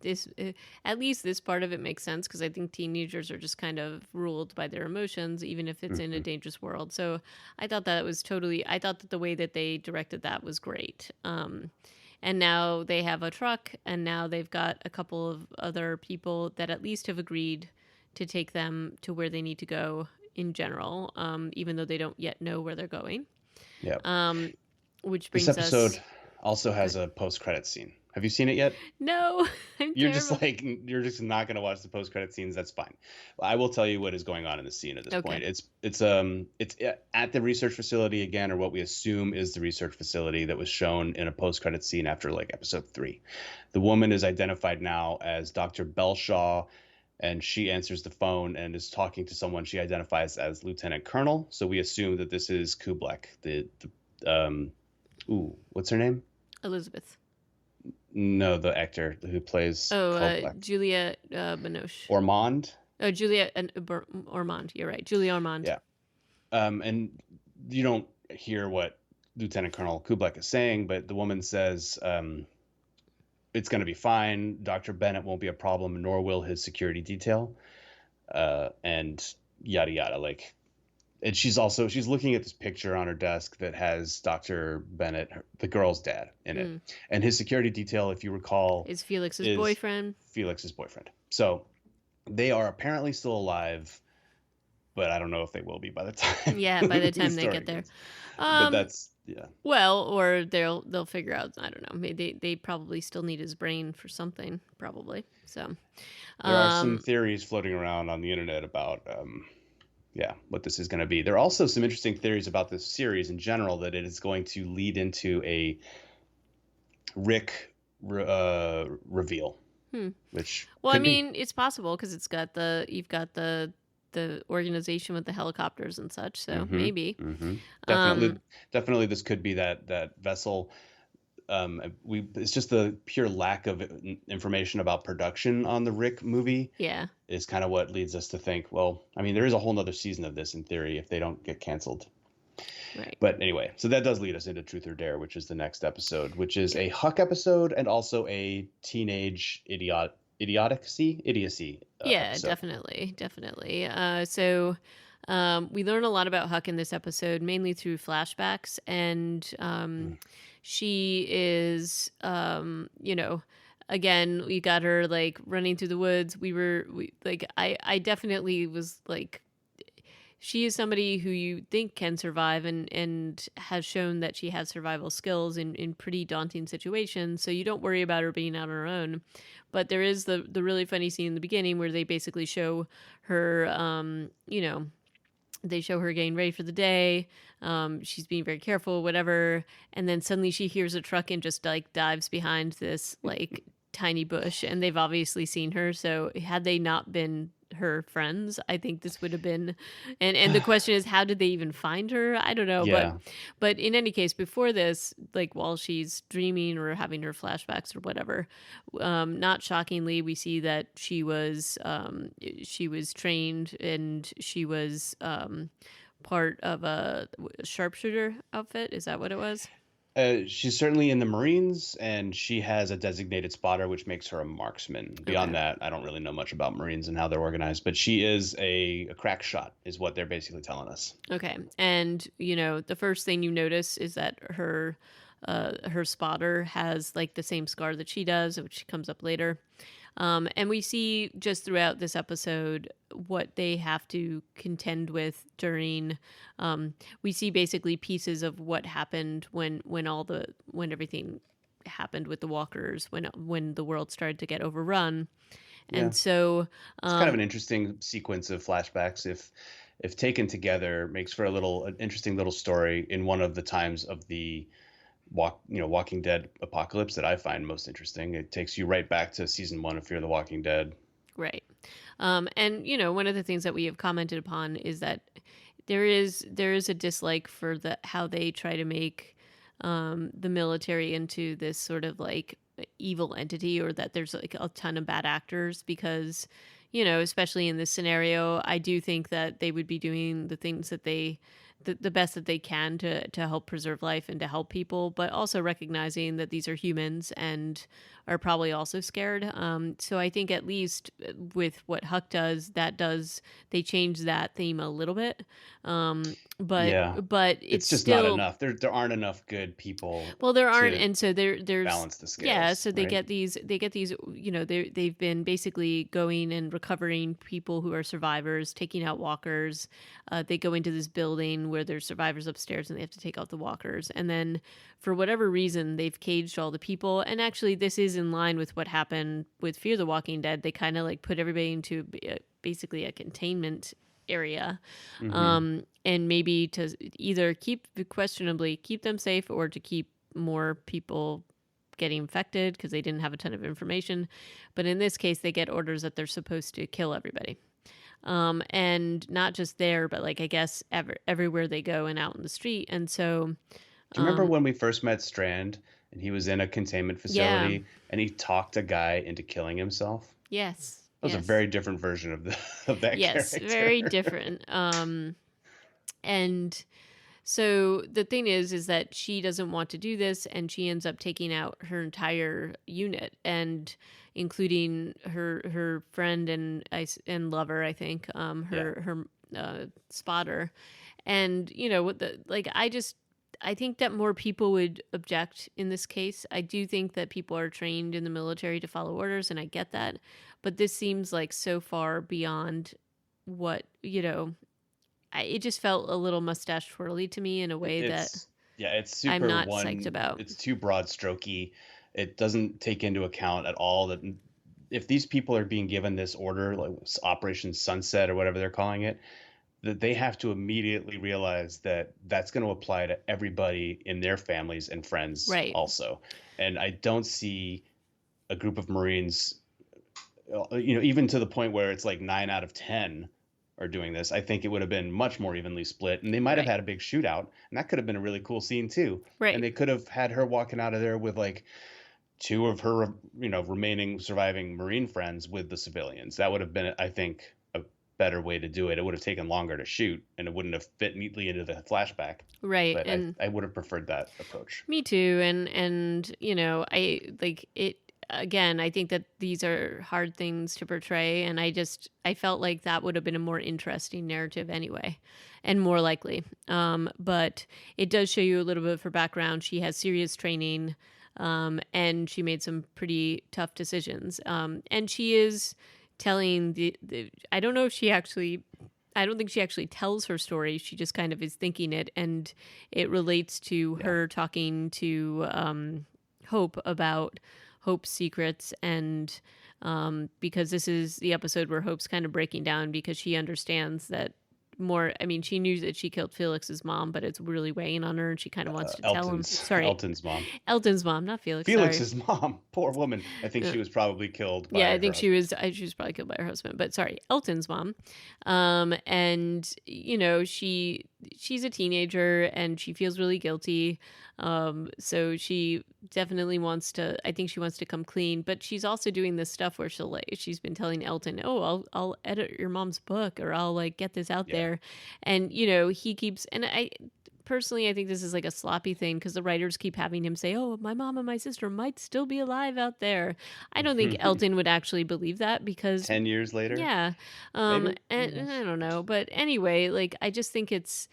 this, at least this part of it makes sense, because I think teenagers are just kind of ruled by their emotions, even if it's in a dangerous world. So I thought that the way that they directed that was great. And now they have a truck, and now they've got a couple of other people that at least have agreed to take them to where they need to go in general, even though they don't yet know where they're going. Yeah. Which brings this episode us... also has a post-credit scene. Have you seen it yet? No. You're just not going to watch the post-credit scenes. That's fine. I will tell you what is going on in the scene at this point. It's at the research facility again, or what we assume is the research facility that was shown in a post-credit scene after like episode 3. The woman is identified now as Dr. Belshaw, and she answers the phone and is talking to someone she identifies as Lieutenant Colonel. So we assume that this is Kublek. What's her name? Elizabeth. No, the actor who plays Julia Binoche. Ormond. Oh, Julia Ormond. You're right, Julia Ormond. Yeah. And you don't hear what Lieutenant Colonel Kublek is saying, but the woman says it's going to be fine. Dr. Bennett won't be a problem, nor will his security detail, and yada yada. Like, and she's looking at this picture on her desk that has Dr. Bennett, the girl's dad, in it. And his security detail, if you recall, is Felix's boyfriend. So they are apparently still alive, but I don't know if they will be by the time. Yeah, by the time they get there. But that's, yeah. Well, or they'll figure out, I don't know. Maybe they probably still need his brain for something, probably. So there are some theories floating around on the internet about what this is going to be. There are also some interesting theories about this series in general, that it is going to lead into a Rick reveal. Which, well, I mean, it's possible because you've got the organization with the helicopters and such. So maybe. Definitely, this could be that vessel. It's just the pure lack of information about production on the Rick movie. Yeah, is kind of what leads us to think, well, I mean, there is a whole nother season of this in theory if they don't get canceled. Right. But anyway, so that does lead us into Truth or Dare, which is the next episode, which is a Huck episode and also a teenage idiocy. Yeah, episode. Definitely. So we learn a lot about Huck in this episode, mainly through flashbacks, and she is, again, we got her like running through the woods. I definitely was like, she is somebody who you think can survive and has shown that she has survival skills in pretty daunting situations. So you don't worry about her being out on her own. But there is the really funny scene in the beginning where they basically show her, they show her getting ready for the day. She's being very careful, whatever. And then suddenly she hears a truck and just like dives behind this like tiny bush. And they've obviously seen her. So had they not been her friends, I think this would have been. And the question is, how did they even find her? I don't know. Yeah. But in any case, before this, like while she's dreaming or having her flashbacks or whatever, not shockingly, we see that she was trained and she was part of a sharpshooter outfit. Is that what it was? She's certainly in the Marines, and she has a designated spotter, which makes her a marksman. Okay. Beyond that, I don't really know much about Marines and how they're organized, but she is a crack shot, is what they're basically telling us. Okay. And, the first thing you notice is that her spotter has like the same scar that she does, which comes up later. And we see just throughout this episode what they have to contend with during. We see basically pieces of what happened when everything happened with the walkers, when the world started to get overrun. Yeah. And so It's kind of an interesting sequence of flashbacks, if taken together, makes for an interesting little story in one of the times of the Walking Dead apocalypse that I find most interesting. It takes you right back to season 1 of Fear the Walking Dead. Right. And one of the things that we have commented upon is that there is a dislike for how they try to make the military into this sort of like evil entity, or that there's like a ton of bad actors, because especially in this scenario, I do think that they would be doing the things that the best that they can to help preserve life and to help people, but also recognizing that these are humans and are probably also scared. So I think at least with what Huck does, they change that theme a little bit. But it's just still not enough. There aren't enough good people. Well, there aren't, and so there's balance the scales. Yeah, so they right? get these. They've been basically going and recovering people who are survivors, taking out walkers. They go into this building where there's survivors upstairs, and they have to take out the walkers. And then, for whatever reason, they've caged all the people. And actually, this is in line with what happened with Fear the Walking Dead. They kind of like put everybody into basically a containment area, and maybe to either questionably keep them safe, or to keep more people getting infected because they didn't have a ton of information. But in this case, they get orders that they're supposed to kill everybody. And not just there, but like I guess everywhere they go and out in the street. And so, do you remember when we first met Strand and he was in a containment facility and he talked a guy into killing himself? Yes. That was a very different version of that yes, character. Very different. And so the thing is that she doesn't want to do this, and she ends up taking out her entire unit, and including her friend and lover, I think, her spotter. And I think that more people would object in this case. I do think that people are trained in the military to follow orders, and I get that. But this seems like so far beyond what, it just felt a little mustache twirly to me in a way it's super I'm not psyched about. It's too broad strokey. It doesn't take into account at all that if these people are being given this order, like Operation Sunset or whatever they're calling it, that they have to immediately realize that that's going to apply to everybody in their families and friends also. And I don't see a group of Marines, even to the point where it's like 9 out of 10 are doing this. I think it would have been much more evenly split, and they might have had a big shootout, and that could have been a really cool scene too. Right. And they could have had her walking out of there with like 2 of her, remaining surviving Marine friends with the civilians. That would have been, I think, a better way to do it. It would have taken longer to shoot, and it wouldn't have fit neatly into the flashback. Right. But and I would have preferred that approach. Me too. And I like it. Again, I think that these are hard things to portray, and I felt like that would have been a more interesting narrative anyway, and more likely. But it does show you a little bit of her background. She has serious training, and she made some pretty tough decisions. And she is telling I don't know if she actually I don't think she actually tells her story. She just kind of is thinking it, and it relates to her talking to Hope about Hope's secrets, and because this is the episode where Hope's kind of breaking down because she understands that more. I mean, she knew that she killed Felix's mom, but it's really weighing on her, and she kind of wants to tell him. Sorry, Elton's mom. Elton's mom, not Felix. Felix's sorry. mom, poor woman. I think she was probably killed by Yeah, I her think husband. she was probably killed by her husband, but sorry, Elton's mom. And you know, she's a teenager and she feels really guilty. So she definitely wants to, I think she wants to come clean, but she's also doing this stuff where she's been telling Elton, "Oh, I'll edit your mom's book, or I'll like get this out there." And you know, he keeps, and I personally, I think this is like a sloppy thing because the writers keep having him say, "Oh, my mom and my sister might still be alive out there." I don't think Elton would actually believe that because 10 years later, yeah, maybe. and I don't know, but anyway, like I just think it's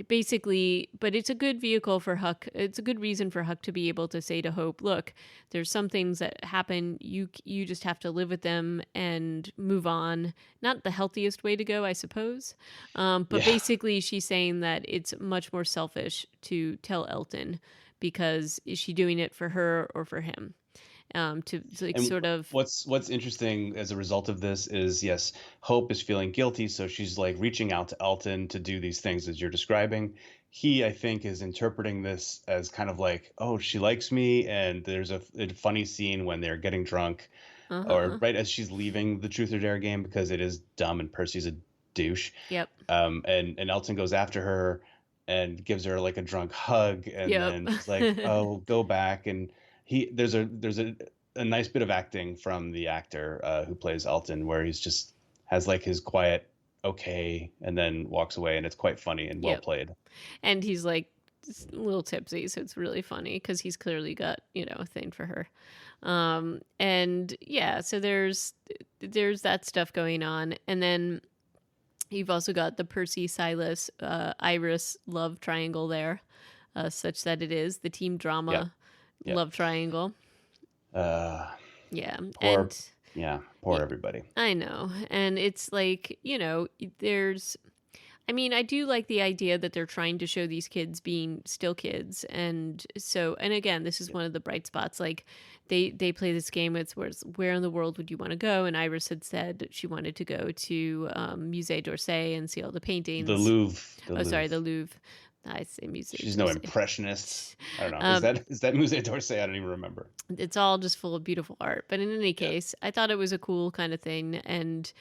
basically, but it's a good vehicle for Huck. It's a good reason for Huck to be able to say to Hope, "Look, there's some things that happen. You just have to live with them and move on." Not the healthiest way to go, I suppose. But basically, she's saying that it's much more selfish to tell Elton because is she doing it for her or for him? To like And sort of what's interesting as a result of this is, yes, Hope is feeling guilty, so she's like reaching out to Elton to do these things as you're describing. He, I think, is interpreting this as kind of like, oh, she likes me, and there's a funny scene when they're getting drunk, or right as she's leaving the Truth or Dare game because it is dumb and Percy's a douche. Yep. And Elton goes after her and gives her like a drunk hug, and Yep. then he's like, oh, go back. And there's a nice bit of acting from the actor who plays Elton, where he's just has like his quiet okay, and then walks away, and it's quite funny and well played. And he's like just a little tipsy, so it's really funny because he's clearly got, you know, a thing for her. And yeah, so there's that stuff going on, and then you've also got the Percy, Silas, Iris love triangle there, such that it is the team drama love triangle. Yeah. Poor everybody. I know. And it's like, you know, I mean, I do like the idea that they're trying to show these kids being still kids. And so, and again, this is one of the bright spots. Like they play this game. It's where in the world would you want to go? And Iris had said she wanted to go to Musée d'Orsay and see all the paintings. The Louvre. Sorry, the Louvre. I say Musée. She's no impressionist. I don't know. Is that Musée d'Orsay? I don't even remember. It's all just full of beautiful art. But in any case, I thought it was a cool kind of thing. And,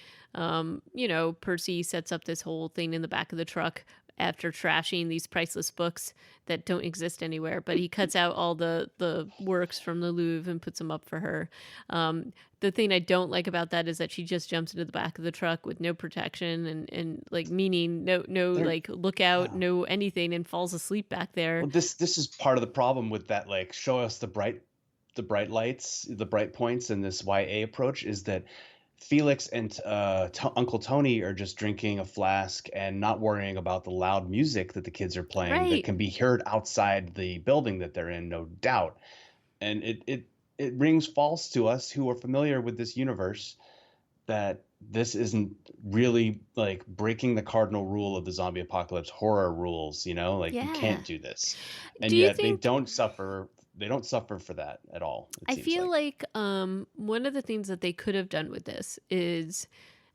you know, Percy sets up this whole thing in the back of the truck after trashing these priceless books that don't exist anywhere. But he cuts out all the works from the Louvre and puts them up for her. The thing I don't like about that is that she just jumps into the back of the truck with no protection and like meaning no like lookout, no anything, and falls asleep back there. Well, this is part of the problem with that, like show us the bright lights, the bright points in this YA approach, is that Felix and Uncle Tony are just drinking a flask and not worrying about the loud music that the kids are playing that can be heard outside the building that they're in, no doubt. And it rings false to us who are familiar with this universe that this isn't really like breaking the cardinal rule of the zombie apocalypse horror rules, you know, like you can't do this. And yet they don't suffer for that at all. I feel like one of the things that they could have done with this is,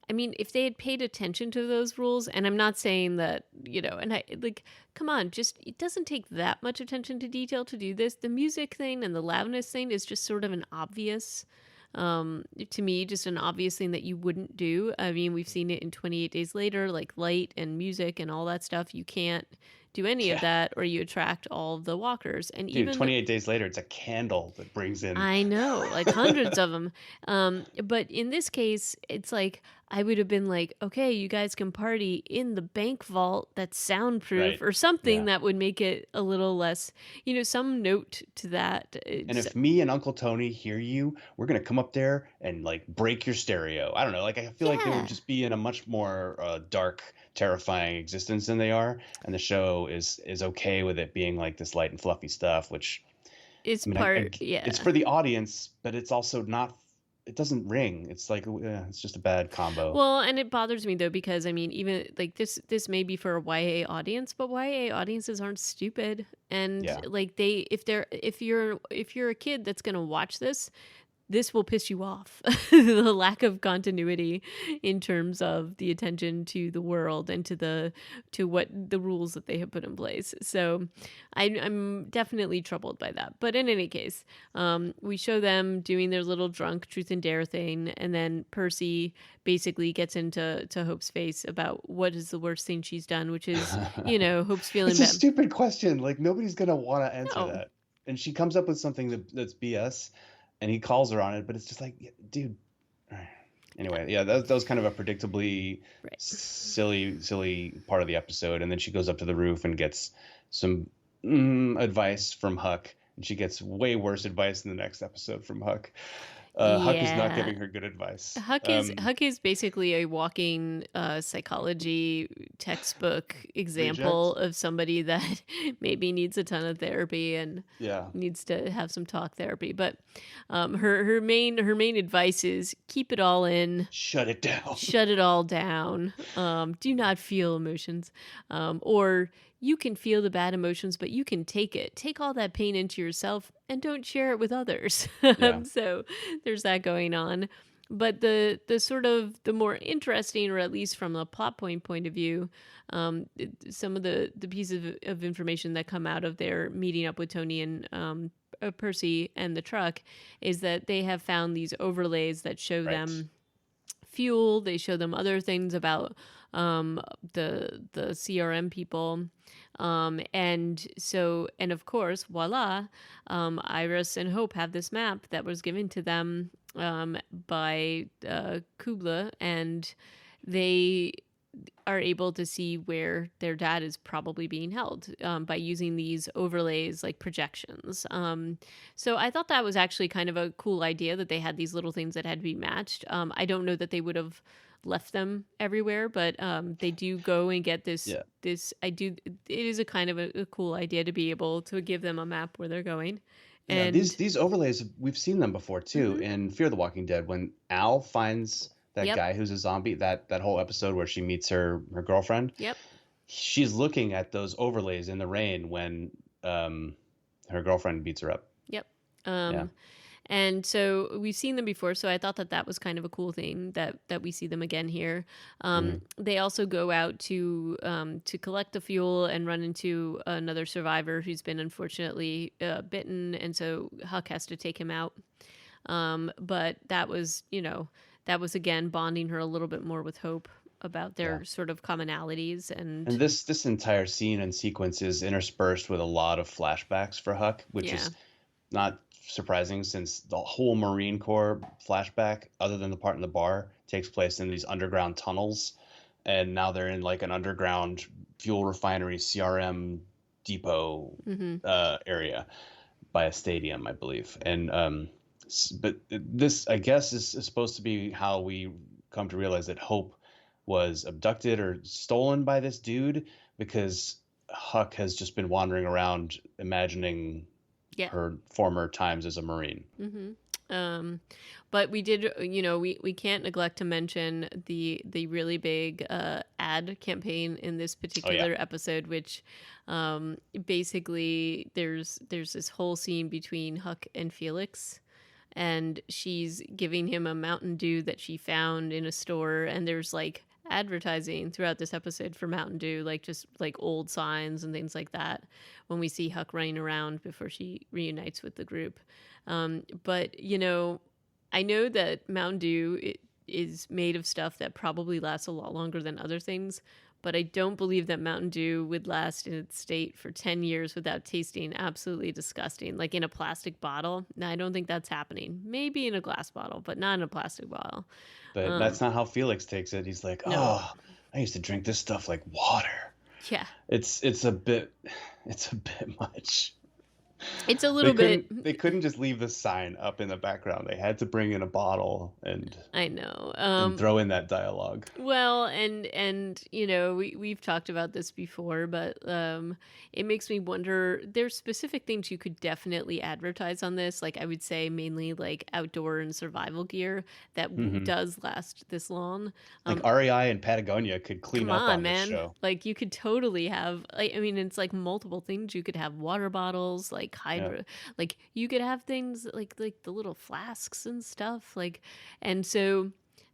I mean, if they had paid attention to those rules, and I'm not saying that, you know, and I like, come on, just, it doesn't take that much attention to detail to do this. The music thing and the loudness thing is just sort of an obvious, to me, just an obvious thing that you wouldn't do. I mean, we've seen it in 28 Days Later, like light and music and all that stuff. You can't do any of that or you attract all of the walkers. And dude, even 28 Days Later, it's a candle that brings in, I know, like hundreds of them. But in this case, it's like I would have been like, okay, you guys can party in the bank vault that's soundproof or something that would make it a little less, you know, some note to that. And if me and Uncle Tony hear you, we're going to come up there and like break your stereo. I don't know. Like, I feel like they would just be in a much more dark, terrifying existence than they are. And the show is okay with it being like this light and fluffy stuff, which it's it's for the audience, but it's also not it doesn't ring. It's like it's just a bad combo. Well, and it bothers me though because I mean, even like this may be for a YA audience, but YA audiences aren't stupid. And Yeah. like if you're a kid that's gonna watch this will piss you off. The lack of continuity in terms of the attention to the world and to what the rules that they have put in place. So I'm definitely troubled by that. But in any case, we show them doing their little drunk truth and dare thing, and then Percy basically gets into Hope's face about what is the worst thing she's done, which is, Hope's feeling It's a bad. stupid question. Like nobody's gonna want to answer No. that. And she comes up with something that's BS, and he calls her on it. But it's just like, dude. Anyway, yeah, that was kind of a predictably Right. silly part of the episode. And then she goes up to the roof and gets some advice from Huck, and she gets way worse advice in the next episode from Huck. Huck is not Yeah. giving her good advice. Huck is basically a walking psychology textbook example of somebody that maybe needs a ton of therapy and Yeah. needs to have some talk therapy. But her main advice is keep it all in, Shut it down. shut it all down. Do not feel emotions, or you can feel the bad emotions, but you can take it. Take all that pain into yourself and don't share it with others. Yeah. So there's that going on. But the sort of the more interesting, or at least from a plot point of view, some of the pieces of information that come out of their meeting up with Tony and Percy and the truck is that they have found these overlays that show them fuel. They show them other things about the CRM people. And of course, voila, Iris and Hope have this map that was given to them by Kubla, and they are able to see where their dad is probably being held by using these overlays like projections. So I thought that was actually kind of a cool idea that they had these little things that had to be matched. I don't know that they would have left them everywhere, but they do go and get this. Yeah. It is a kind of a cool idea to be able to give them a map where they're going. Yeah, And these overlays, we've seen them before too in Fear the Walking Dead when Al finds that Yep. guy who's a zombie, that whole episode where she meets her girlfriend. Yep. She's looking at those overlays in the rain when her girlfriend beats her up. Yep. Yeah. And so we've seen them before, so I thought that was kind of a cool thing that we see them again here. They also go out to collect the fuel and run into another survivor who's been unfortunately bitten, and so Huck has to take him out. But that was again bonding her a little bit more with Hope about their sort of commonalities. And this entire scene and sequence is interspersed with a lot of flashbacks for Huck, which is not surprising since the whole Marine Corps flashback, other than the part in the bar, takes place in these underground tunnels, and now they're in like an underground fuel refinery CRM depot area by a stadium, I believe. And but this, I guess, is supposed to be how we come to realize that Hope was abducted or stolen by this dude, because Huck has just been wandering around imagining her former times as a Marine. But we did, we can't neglect to mention the really big ad campaign in this particular episode, which basically there's this whole scene between Huck and Felix, and she's giving him a Mountain Dew that she found in a store, and there's like advertising throughout this episode for Mountain Dew, like just like old signs and things like that, when we see Huck running around before she reunites with the group. But I know that Mountain Dew is made of stuff that probably lasts a lot longer than other things, but I don't believe that Mountain Dew would last in its state for 10 years without tasting absolutely disgusting, like in a plastic bottle. No, I don't think that's happening. Maybe in a glass bottle, but not in a plastic bottle. But that's not how Felix takes it. He's like, I used to drink this stuff like water. Yeah. It's a bit much. It's a They little bit. couldn't just leave the sign up in the background. They had to bring in a bottle I know. and throw in that dialogue. Well, and you know, we've talked about this before, but it makes me wonder. There's specific things you could definitely advertise on this. Like I would say, mainly like outdoor and survival gear that Hmm. does last this long. Like Um, REI and Patagonia could clean Come up on, on this man. show. Like you could totally have like I mean it's like multiple things. You could have water bottles, like Yeah. hydro like you could have things like the little flasks and stuff. Like and so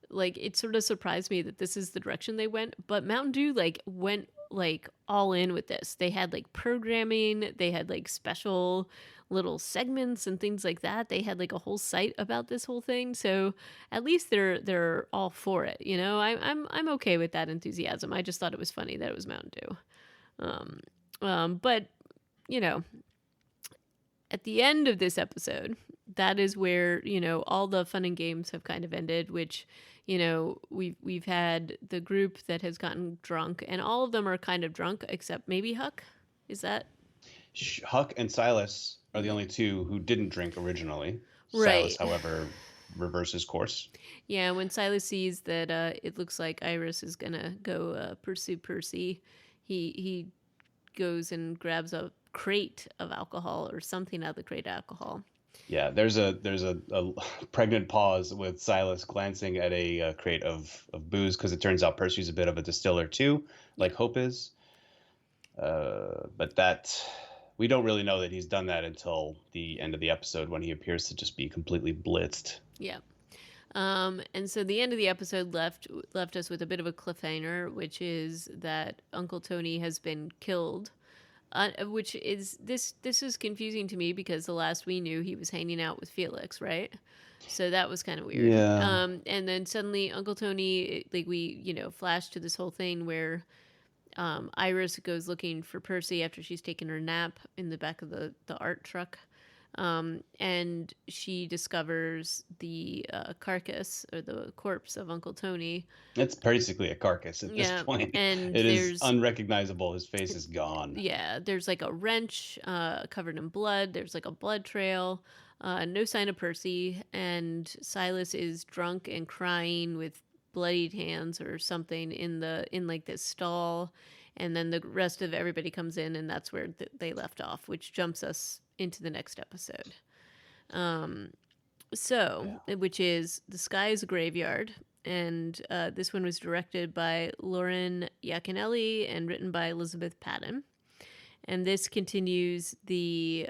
like it sort of surprised me that this is the direction they went, but Mountain Dew like went like all in with this. They had like programming, they had like special little segments and things like that. They had like a whole site about this whole thing. So at least they're all for it. You know, I'm okay with that enthusiasm. I just thought it was funny that it was Mountain Dew. Um, but you know, at the end of this episode, that is where you know all the fun and games have kind of ended. Which you know we've had the group that has gotten drunk, and all of them are kind of drunk except maybe Huck. Is that Huck and Silas are the only two who didn't drink originally. Silas, right? however, reverses course. Yeah, when Silas sees that it looks like Iris is gonna go pursue Percy, he goes and grabs a crate of alcohol or something out of the crate of alcohol. Yeah, there's a pregnant pause with Silas glancing at a crate of booze because it turns out Percy's a bit of a distiller too, Yeah, like Hope is. But that we don't really know that he's done that until the end of the episode when he appears to just be completely blitzed. yeah. And so the end of the episode left us with a bit of a cliffhanger, which is that Uncle Tony has been killed. Which is this is confusing to me because the last we knew he was hanging out with Felix, right? So that was kind of weird. Yeah. And then suddenly Uncle Tony, like we you know flashed to this whole thing where Iris goes looking for Percy after she's taken her nap in the back of the art truck. And she discovers the carcass or the corpse of Uncle Tony. It's basically a carcass at this Yeah, point. and It is there's unrecognizable. His face is gone. yeah, there's like a wrench covered in blood. There's like a blood trail. No sign of Percy, and Silas is drunk and crying with bloodied hands or something in like this stall, and then the rest of everybody comes in, and that's where they left off, which jumps us into the next episode. Um, so, Yeah. which is The Sky is a Graveyard, and this one was directed by Lauren Yaconelli and written by Elizabeth Patton. And this continues the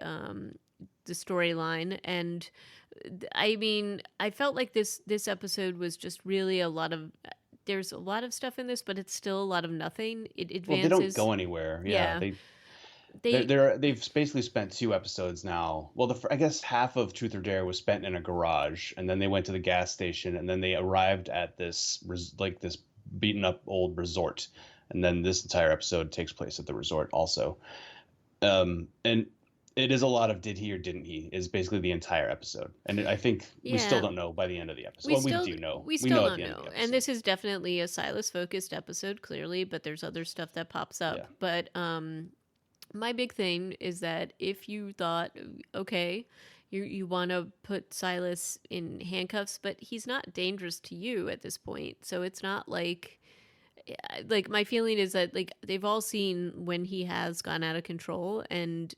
storyline. And I mean, I felt like this episode was just really a lot of. There's a lot of stuff in this, but it's still a lot of nothing. It Well, they don't advances. go anywhere. Yeah, Yeah, they're, they they've basically spent two episodes now. Well, I guess half of Truth or Dare was spent in a garage, and then they went to the gas station, and then they arrived at this like this beaten up old resort, and then this entire episode takes place at the resort also. And it is a lot of did he or didn't he is basically the entire episode, and I think we still yeah. don't know by the end of the episode. We Well, we still do know. we We still know at don't the end of know. the And episode. this is definitely a Silas focused episode clearly, but there's other stuff that pops Yeah. up. But my big thing is that if you thought okay, you want to put Silas in handcuffs, but he's not dangerous to you at this point. So it's not like my feeling is that like they've all seen when he has gone out of control and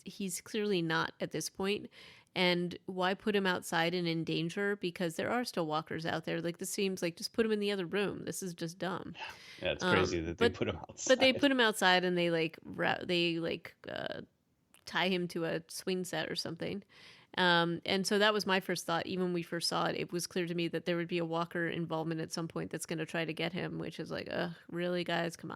he's clearly not at this point. And why put him outside and in danger? Because there are still walkers out there. Like this seems like just put him in the other room. This is just dumb. Yeah, it's crazy that they But put him they outside. put him outside and they tie him to a swing set or something. And so that was my first thought. Even when we first saw it, it was clear to me that there would be a Walker involvement at some point that's going to try to get him, which is like, really, guys, come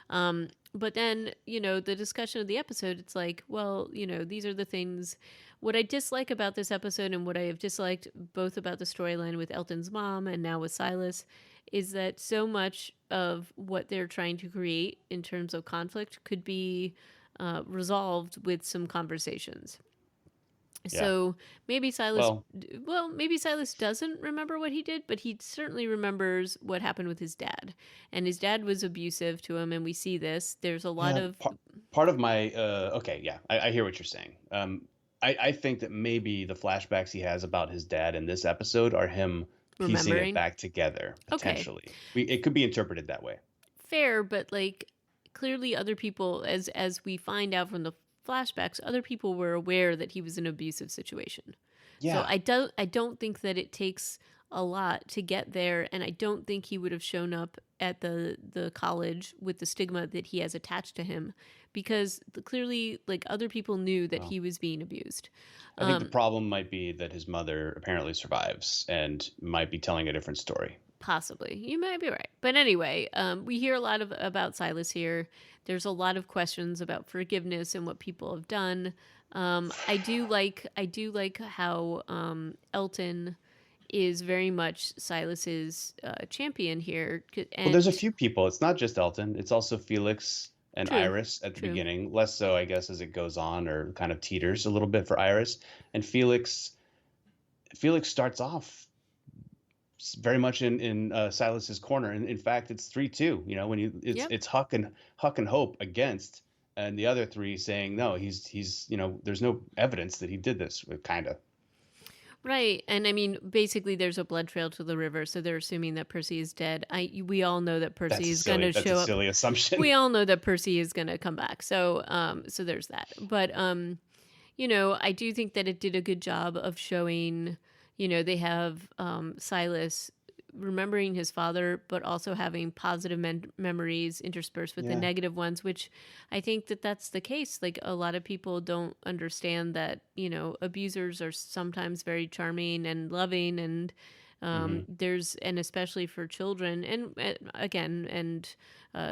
on. But then, you know, the discussion of the episode, it's like, well, you know, these are the things. What I dislike about this episode and what I have disliked both about the storyline with Elton's mom and now with Silas is that so much of what they're trying to create in terms of conflict could be resolved with some conversations. Yeah. So maybe Silas, Well, well, maybe Silas doesn't remember what he did, but he certainly remembers what happened with his dad. And his dad was abusive to him, and we see this. There's a lot yeah. of Part of my okay, yeah, I hear what you're saying. I think that maybe the flashbacks he has about his dad in this episode are him piecing it remembering. back together Okay, potentially. It could be interpreted that way. fair, but like clearly other people, as we find out from the flashbacks, other people were aware that he was in an abusive situation. So Yeah. I don't think that it takes a lot to get there, and I don't think he would have shown up at the college with the stigma that he has attached to him, because clearly like other people knew that Well, he was being abused. I think the Um, problem might be that his mother apparently survives and might be telling a different story. Possibly, you might be right, but anyway, we hear a lot of about Silas here. There's a lot of questions about forgiveness and what people have done. I do like how Elton is very much Silas's champion here, Well, there's a and few people. It's not just Elton. It's also Felix and true, Iris at the true. beginning. Less so, I guess, as it goes on, or kind of teeters a little bit for Iris. And Felix starts off very much in Silas's corner. And in fact, it's 3-2. You know, when you Yep. it's Huck and Hope against, and the other three saying no. He's there's no evidence that he did this. Kind of. Right, and I mean, basically, there's a blood trail to the river, so they're assuming that Percy is dead. We all know that Percy is going to That's a show up. silly assumption. We all know that Percy is going to come back. So there's that. But I do think that it did a good job of showing, they have Silas remembering his father, but also having positive memories interspersed with the Yeah. negative ones, which I think that that's the case. Like a lot of people don't understand that, abusers are sometimes very charming and loving, and Hmm. and especially for children and again, and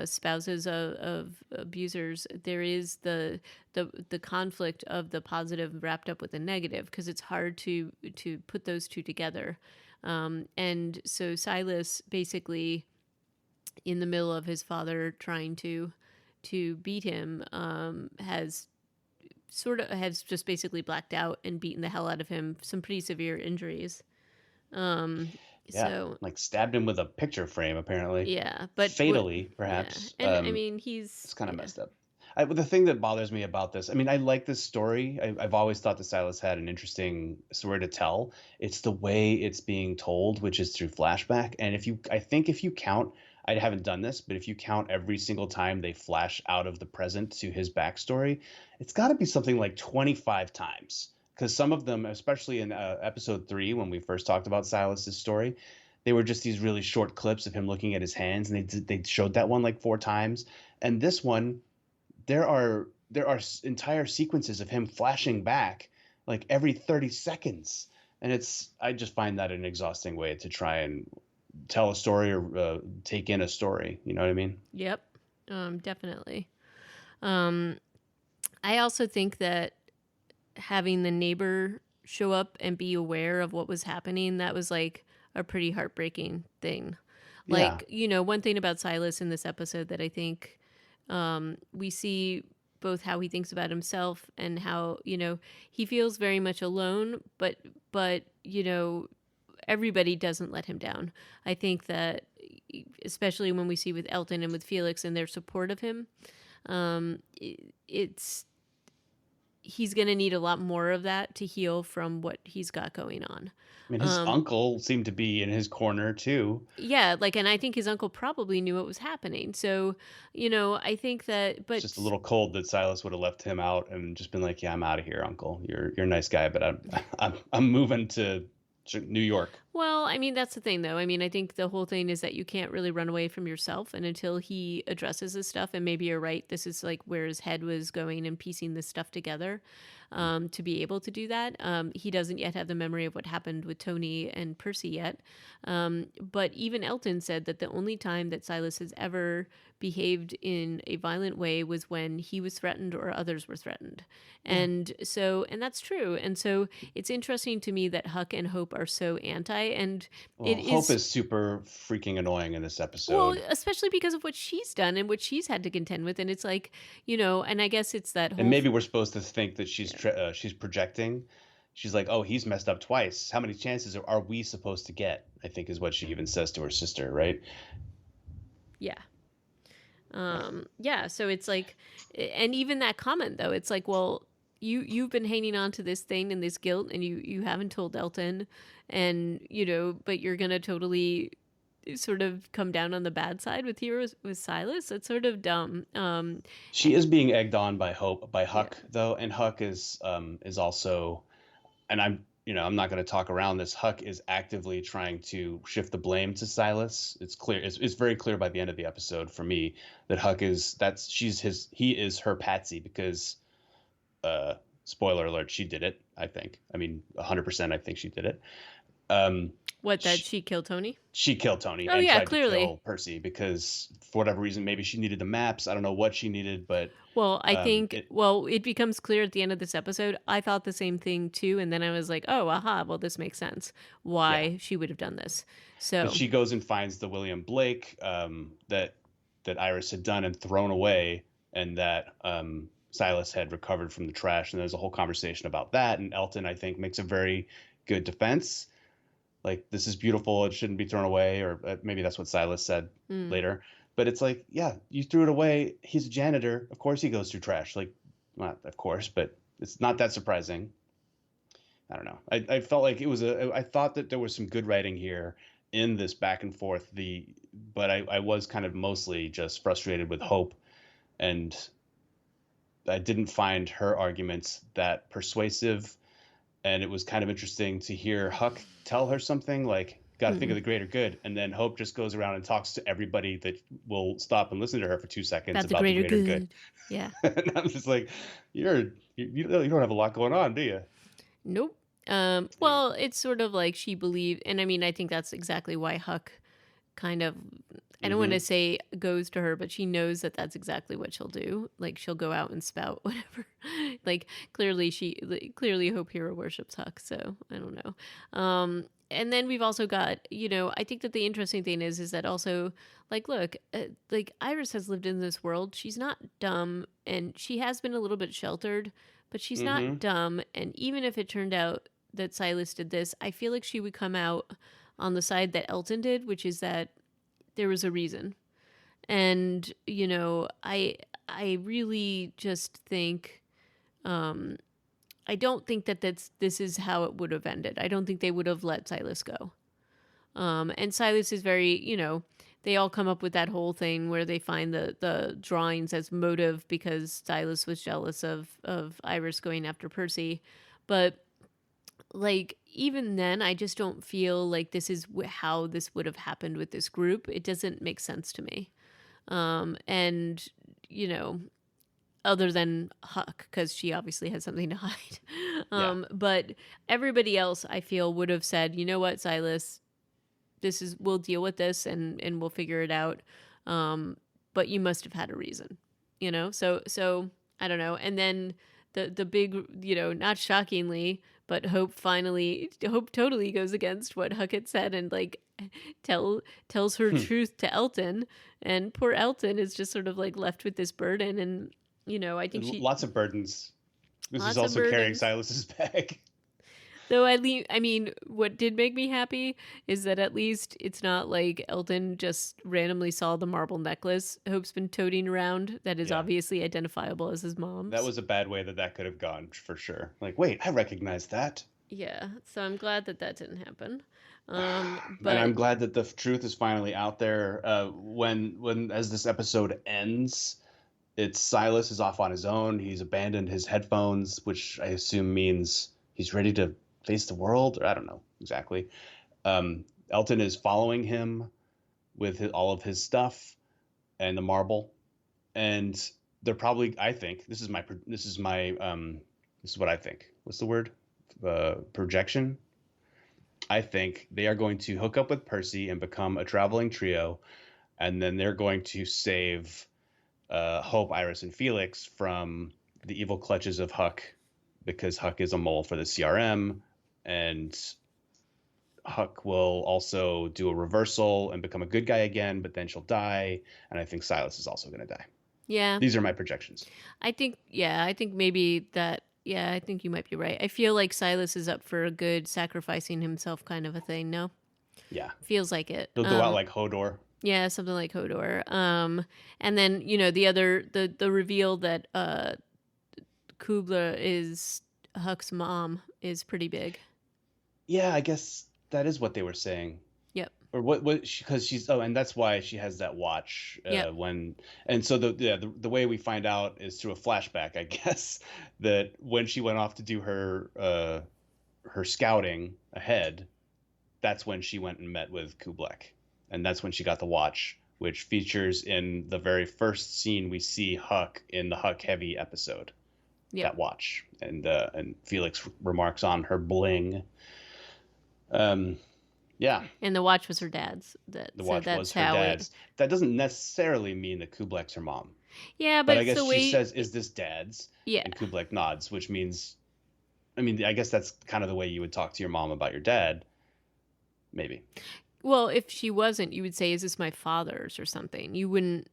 spouses of abusers, there is the conflict of the positive wrapped up with the negative, because it's hard to put those two together. And so Silas, basically in the middle of his father trying to beat him, has just basically blacked out and beaten the hell out of him, some pretty severe injuries. Um, Yeah, so like stabbed him with a picture frame, apparently. yeah, but what? Fatally, Yeah, perhaps. and I mean It's kind of yeah, messed up. But the thing that bothers me about this, I mean, I like this story. I've always thought that Silas had an interesting story to tell. It's the way it's being told, which is through flashback. And I think if you count, I haven't done this, but if you count every single time they flash out of the present to his backstory, it's got to be something like 25 times. Because some of them, especially in episode 3, when we first talked about Silas's story, they were just these really short clips of him looking at his hands, and they showed that one like 4 times. And this one, there are entire sequences of him flashing back like every 30 seconds, and I just find that an exhausting way to try and tell a story or take in a story. You know what I mean? yep, definitely. Um, I also think that having the neighbor show up and be aware of what was happening, that was like a pretty heartbreaking thing. Yeah. Like, one thing about Silas in this episode that I think we see both how he thinks about himself and how, he feels very much alone, but everybody doesn't let him down. I think that especially when we see with Elton and with Felix and their support of him, it's he's going to need a lot more of that to heal from what he's got going on. I mean, his Um, uncle seemed to be in his corner too. yeah, like, and I think his uncle probably knew what was happening. So, I think that, It's but just a little cold that Silas would have left him out and just been like, "Yeah, I'm out of here, Uncle. You're a nice guy, but I'm moving to New York." well, I mean, that's the thing, though. I mean, I think the whole thing is that you can't really run away from yourself. And until he addresses this stuff, and maybe you're right, this is like where his head was going and piecing this stuff together, to be able to do that. He doesn't yet have the memory of what happened with Tony and Percy yet. But even Elton said that the only time that Silas has ever behaved in a violent way was when he was threatened or others were threatened. Yeah. And that's true. And so it's interesting to me that Huck and Hope are so anti, and Well, it Hope is, is super freaking annoying in this well, episode. especially because of what she's done and what she's had to contend with. And it's like, and I guess it's that And whole, maybe we're supposed to think that yeah. she's projecting, she's like, oh, he's messed up twice. How many chances are we supposed to get? I think is what she even says to her sister, right? Yeah. Yeah, so it's like, and even that comment though, it's like, well, you've been hanging on to this thing and this guilt, and you haven't told Elton, and but you're gonna totally sort of come down on the bad side with heroes with Silas. It's sort of dumb. She is being egged on by Yeah. Huck though, and Huck is also, and I'm not going to talk around this. Huck is actively trying to shift the blame to Silas. It's clear. It's very clear by the end of the episode for me that Huck is he is her patsy because, spoiler alert, she did it. I think. I mean, 100%. I think she did it. What, that she killed Tony? She killed Tony Oh and yeah, tried to clearly. kill Percy because for whatever reason, maybe she needed the maps. I don't know what she needed, but Well, I think, it it becomes clear at the end of this episode. I thought the same thing too, and then I was like, oh, aha, well, this makes sense yeah. why she would have done this. But So, she goes and finds the William Blake that Iris had done and thrown away, and that Silas had recovered from the trash. And there's a whole conversation about that. And Elton, I think, makes a very good defense. Like, this is beautiful. It shouldn't be thrown away. Or maybe that's what Silas said mm. later. But it's like, yeah, you threw it away. He's a janitor. Of course he goes through trash. Like, not of course, but it's not that surprising. I don't know. I felt like I thought that there was some good writing here in this back and forth. But I was kind of mostly just frustrated with Hope, and I didn't find her arguments that persuasive. And it was kind of interesting to hear Huck tell her something like, got to think of Mm. the greater good. And then Hope just goes around and talks to everybody that will stop and listen to her for 2 seconds About the about the greater greater good. good. Yeah. And I'm just like, you don't have a lot going on, do you? Nope. Yeah. Well, it's sort of like she believed, and I mean, I think that's exactly why Huck kind of, I don't want to Mm-hmm. say goes to her, but she knows that that's exactly what she'll do. Like, she'll go out and spout whatever. Like, clearly Hope Hero worships Huck, so I don't know. And then we've also got, I think that the interesting thing is that also, like, look, like, Iris has lived in this world. She's not dumb, and she has been a little bit sheltered, but she's Mm-hmm. not dumb. And even if it turned out that Silas did this, I feel like she would come out on the side that Elton did, which is that there was a reason. And I really just think, I don't think that this is how it would have ended. I don't think they would have let Silas go. And Silas is very, they all come up with that whole thing where they find the drawings as motive because Silas was jealous of Iris going after Percy. But like, even then, I just don't feel like this is how this would have happened with this group. It doesn't make sense to me. And you know, other than Huck, because she obviously has something to hide. Yeah. But everybody else, I feel, would have said, you know what, Silas, we'll deal with this and we'll figure it out. But you must have had a reason, So I don't know. And then the big, not shockingly, but Hope totally goes against what Huck had said and like tells her Hmm. truth to Elton, and poor Elton is just sort of like left with this burden, and I think Lots of burdens. This is lots of also carrying burdens. Silas's bag. Though I mean, what did make me happy is that at least it's not like Elton just randomly saw the marble necklace Hope's been toting around that is Yeah. obviously identifiable as his That mom's. was a bad way that could have gone for sure. Like, wait, I recognize that. Yeah, so I'm glad that didn't happen. And I'm But glad that the truth is finally out there. When as this episode ends, it's Silas is off on his own. He's abandoned his headphones, which I assume means he's ready to face the world. Or I don't know exactly. Elton is following him with all of his stuff and the marble, and they're probably. I think this is what I think. What's the word? Projection. I think they are going to hook up with Percy and become a traveling trio, and then they're going to save Hope, Iris, and Felix from the evil clutches of Huck, because Huck is a mole for the CRM, and Huck will also do a reversal and become a good guy again, but then she'll die, and I think Silas is also going to die. yeah, These are my projections. I think maybe that Yeah, I think you might be right. I feel like Silas is up for a good sacrificing himself kind of a thing. No, Yeah, feels like it. he'll go out like Hodor. Yeah, something like Hodor. And then the reveal that Kubla is Huck's mom is pretty big. Yeah, I guess that is what they were saying. Yep. Or what because she's and that's why she has that watch Yep. when and so the way we find out is through a flashback, I guess, that when she went off to do her scouting ahead, that's when she went and met with Kublek, and that's when she got the watch, which features in the very first scene we see Huck in the Huck Heavy episode. Yep. That watch, and Felix remarks on her bling. Yeah. And the watch was her dad's. The watch was her dad's. That doesn't necessarily mean that Kublek's her mom. Yeah, but I guess the way she says, "Is this dad's?" Yeah. And Kublek nods, which means, I mean, I guess that's kind of the way you would talk to your mom about your dad. Maybe. Well, if she wasn't, you would say, "Is this my father's?" or something. You wouldn't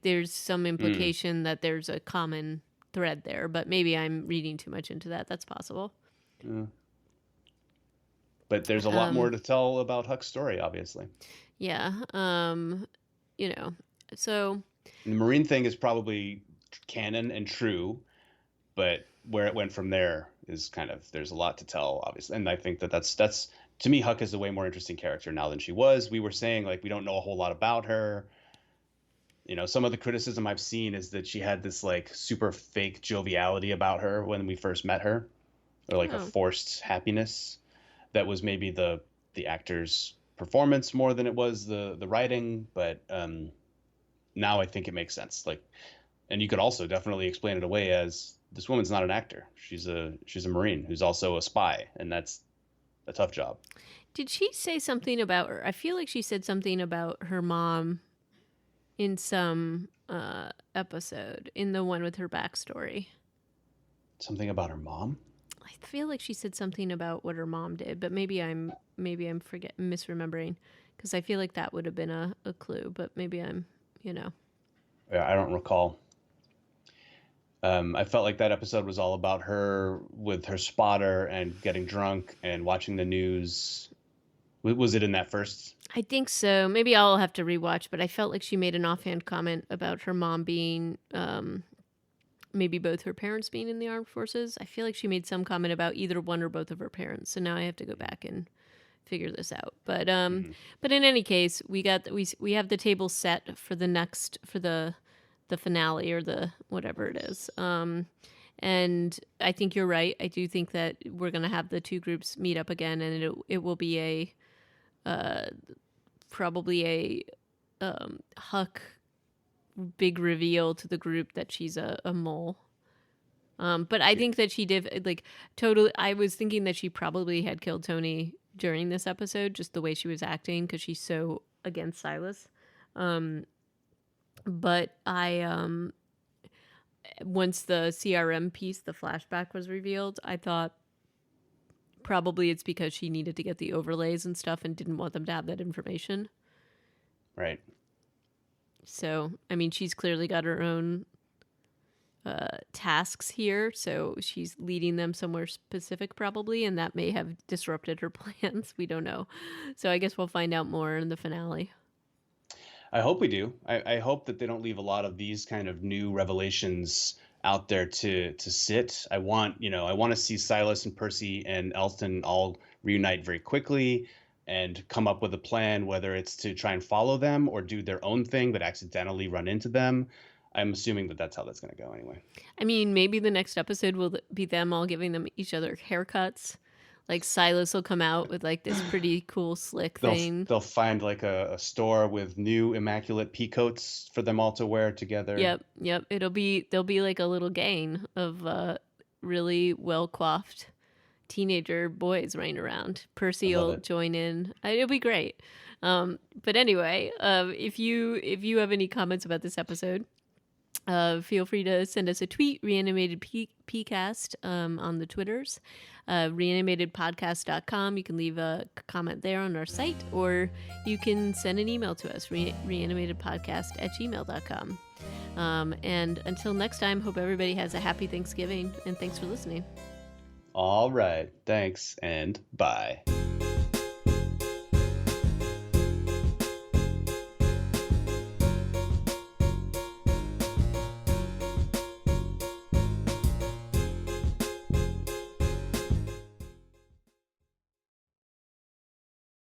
there's some implication that there's a common thread there, but maybe I'm reading too much into that. That's possible. Yeah. But there's a lot more to tell about Huck's story, obviously. Yeah. So And the Marine thing is probably canon and true, but where it went from there is kind of, there's a lot to tell, obviously. And I think that's to me, Huck is a way more interesting character now than she was. We were saying, like, we don't know a whole lot about her. Some of the criticism I've seen is that she had this like super fake joviality about her when we first met her, or like a forced happiness that was maybe the actor's performance more than it was the writing. But now I think it makes sense. Like, and you could also definitely explain it away as this woman's not an actor. She's a Marine who's also a spy, and that's a tough job. Did she say something about her? I feel like she said something about her mom in some episode, in the one with her backstory. Something about her mom? I feel like she said something about what her mom did, but maybe I'm misremembering, because I feel like that would have been a clue, but maybe I'm, Yeah, I don't recall. I felt like that episode was all about her with her spotter and getting drunk and watching the news. Was it in that first? I think so. Maybe I'll have to rewatch, but I felt like she made an offhand comment about her mom being, maybe both her parents being in the armed forces. I feel like she made some comment about either one or both of her parents. So now I have to go back and figure this out. But but in any case, we have the table set for the finale, or the whatever it is. And I think you're right. I do think that we're going to have the two groups meet up again, and it will be probably a Huck big reveal to the group that she's a mole. But I think that she did, like, totally. I was thinking that she probably had killed Tony during this episode, just the way she was acting, because she's so against Silas. But once the CRM piece, the flashback, was revealed, I thought probably it's because she needed to get the overlays and stuff and didn't want them to have that information. Right. So, I mean, she's clearly got her own tasks here, so she's leading them somewhere specific probably, and that may have disrupted her plans. We don't know. So I guess we'll find out more in the finale. I hope we do. I hope that they don't leave a lot of these kind of new revelations out there to sit. I want to see Silas and Percy and Elston all reunite very quickly and come up with a plan, whether it's to try and follow them or do their own thing but accidentally run into them. I'm assuming that that's how that's going to go anyway. I mean, maybe the next episode will be them all giving them each other haircuts. Like, Silas will come out with like this pretty cool slick thing. They'll find like a store with new immaculate peacoats for them all to wear together. Yep. There'll be like a little gang of really well coiffed teenager boys running around. Percy will join in. It'll be great. But anyway, if you have any comments about this episode, feel free to send us a tweet, Reanimated PCast, on the Twitters, reanimatedpodcast.com. You can leave a comment there on our site, or you can send an email to us, reanimatedpodcast@gmail.com. And until next time, hope everybody has a happy Thanksgiving, and thanks for listening. All right. Thanks and bye.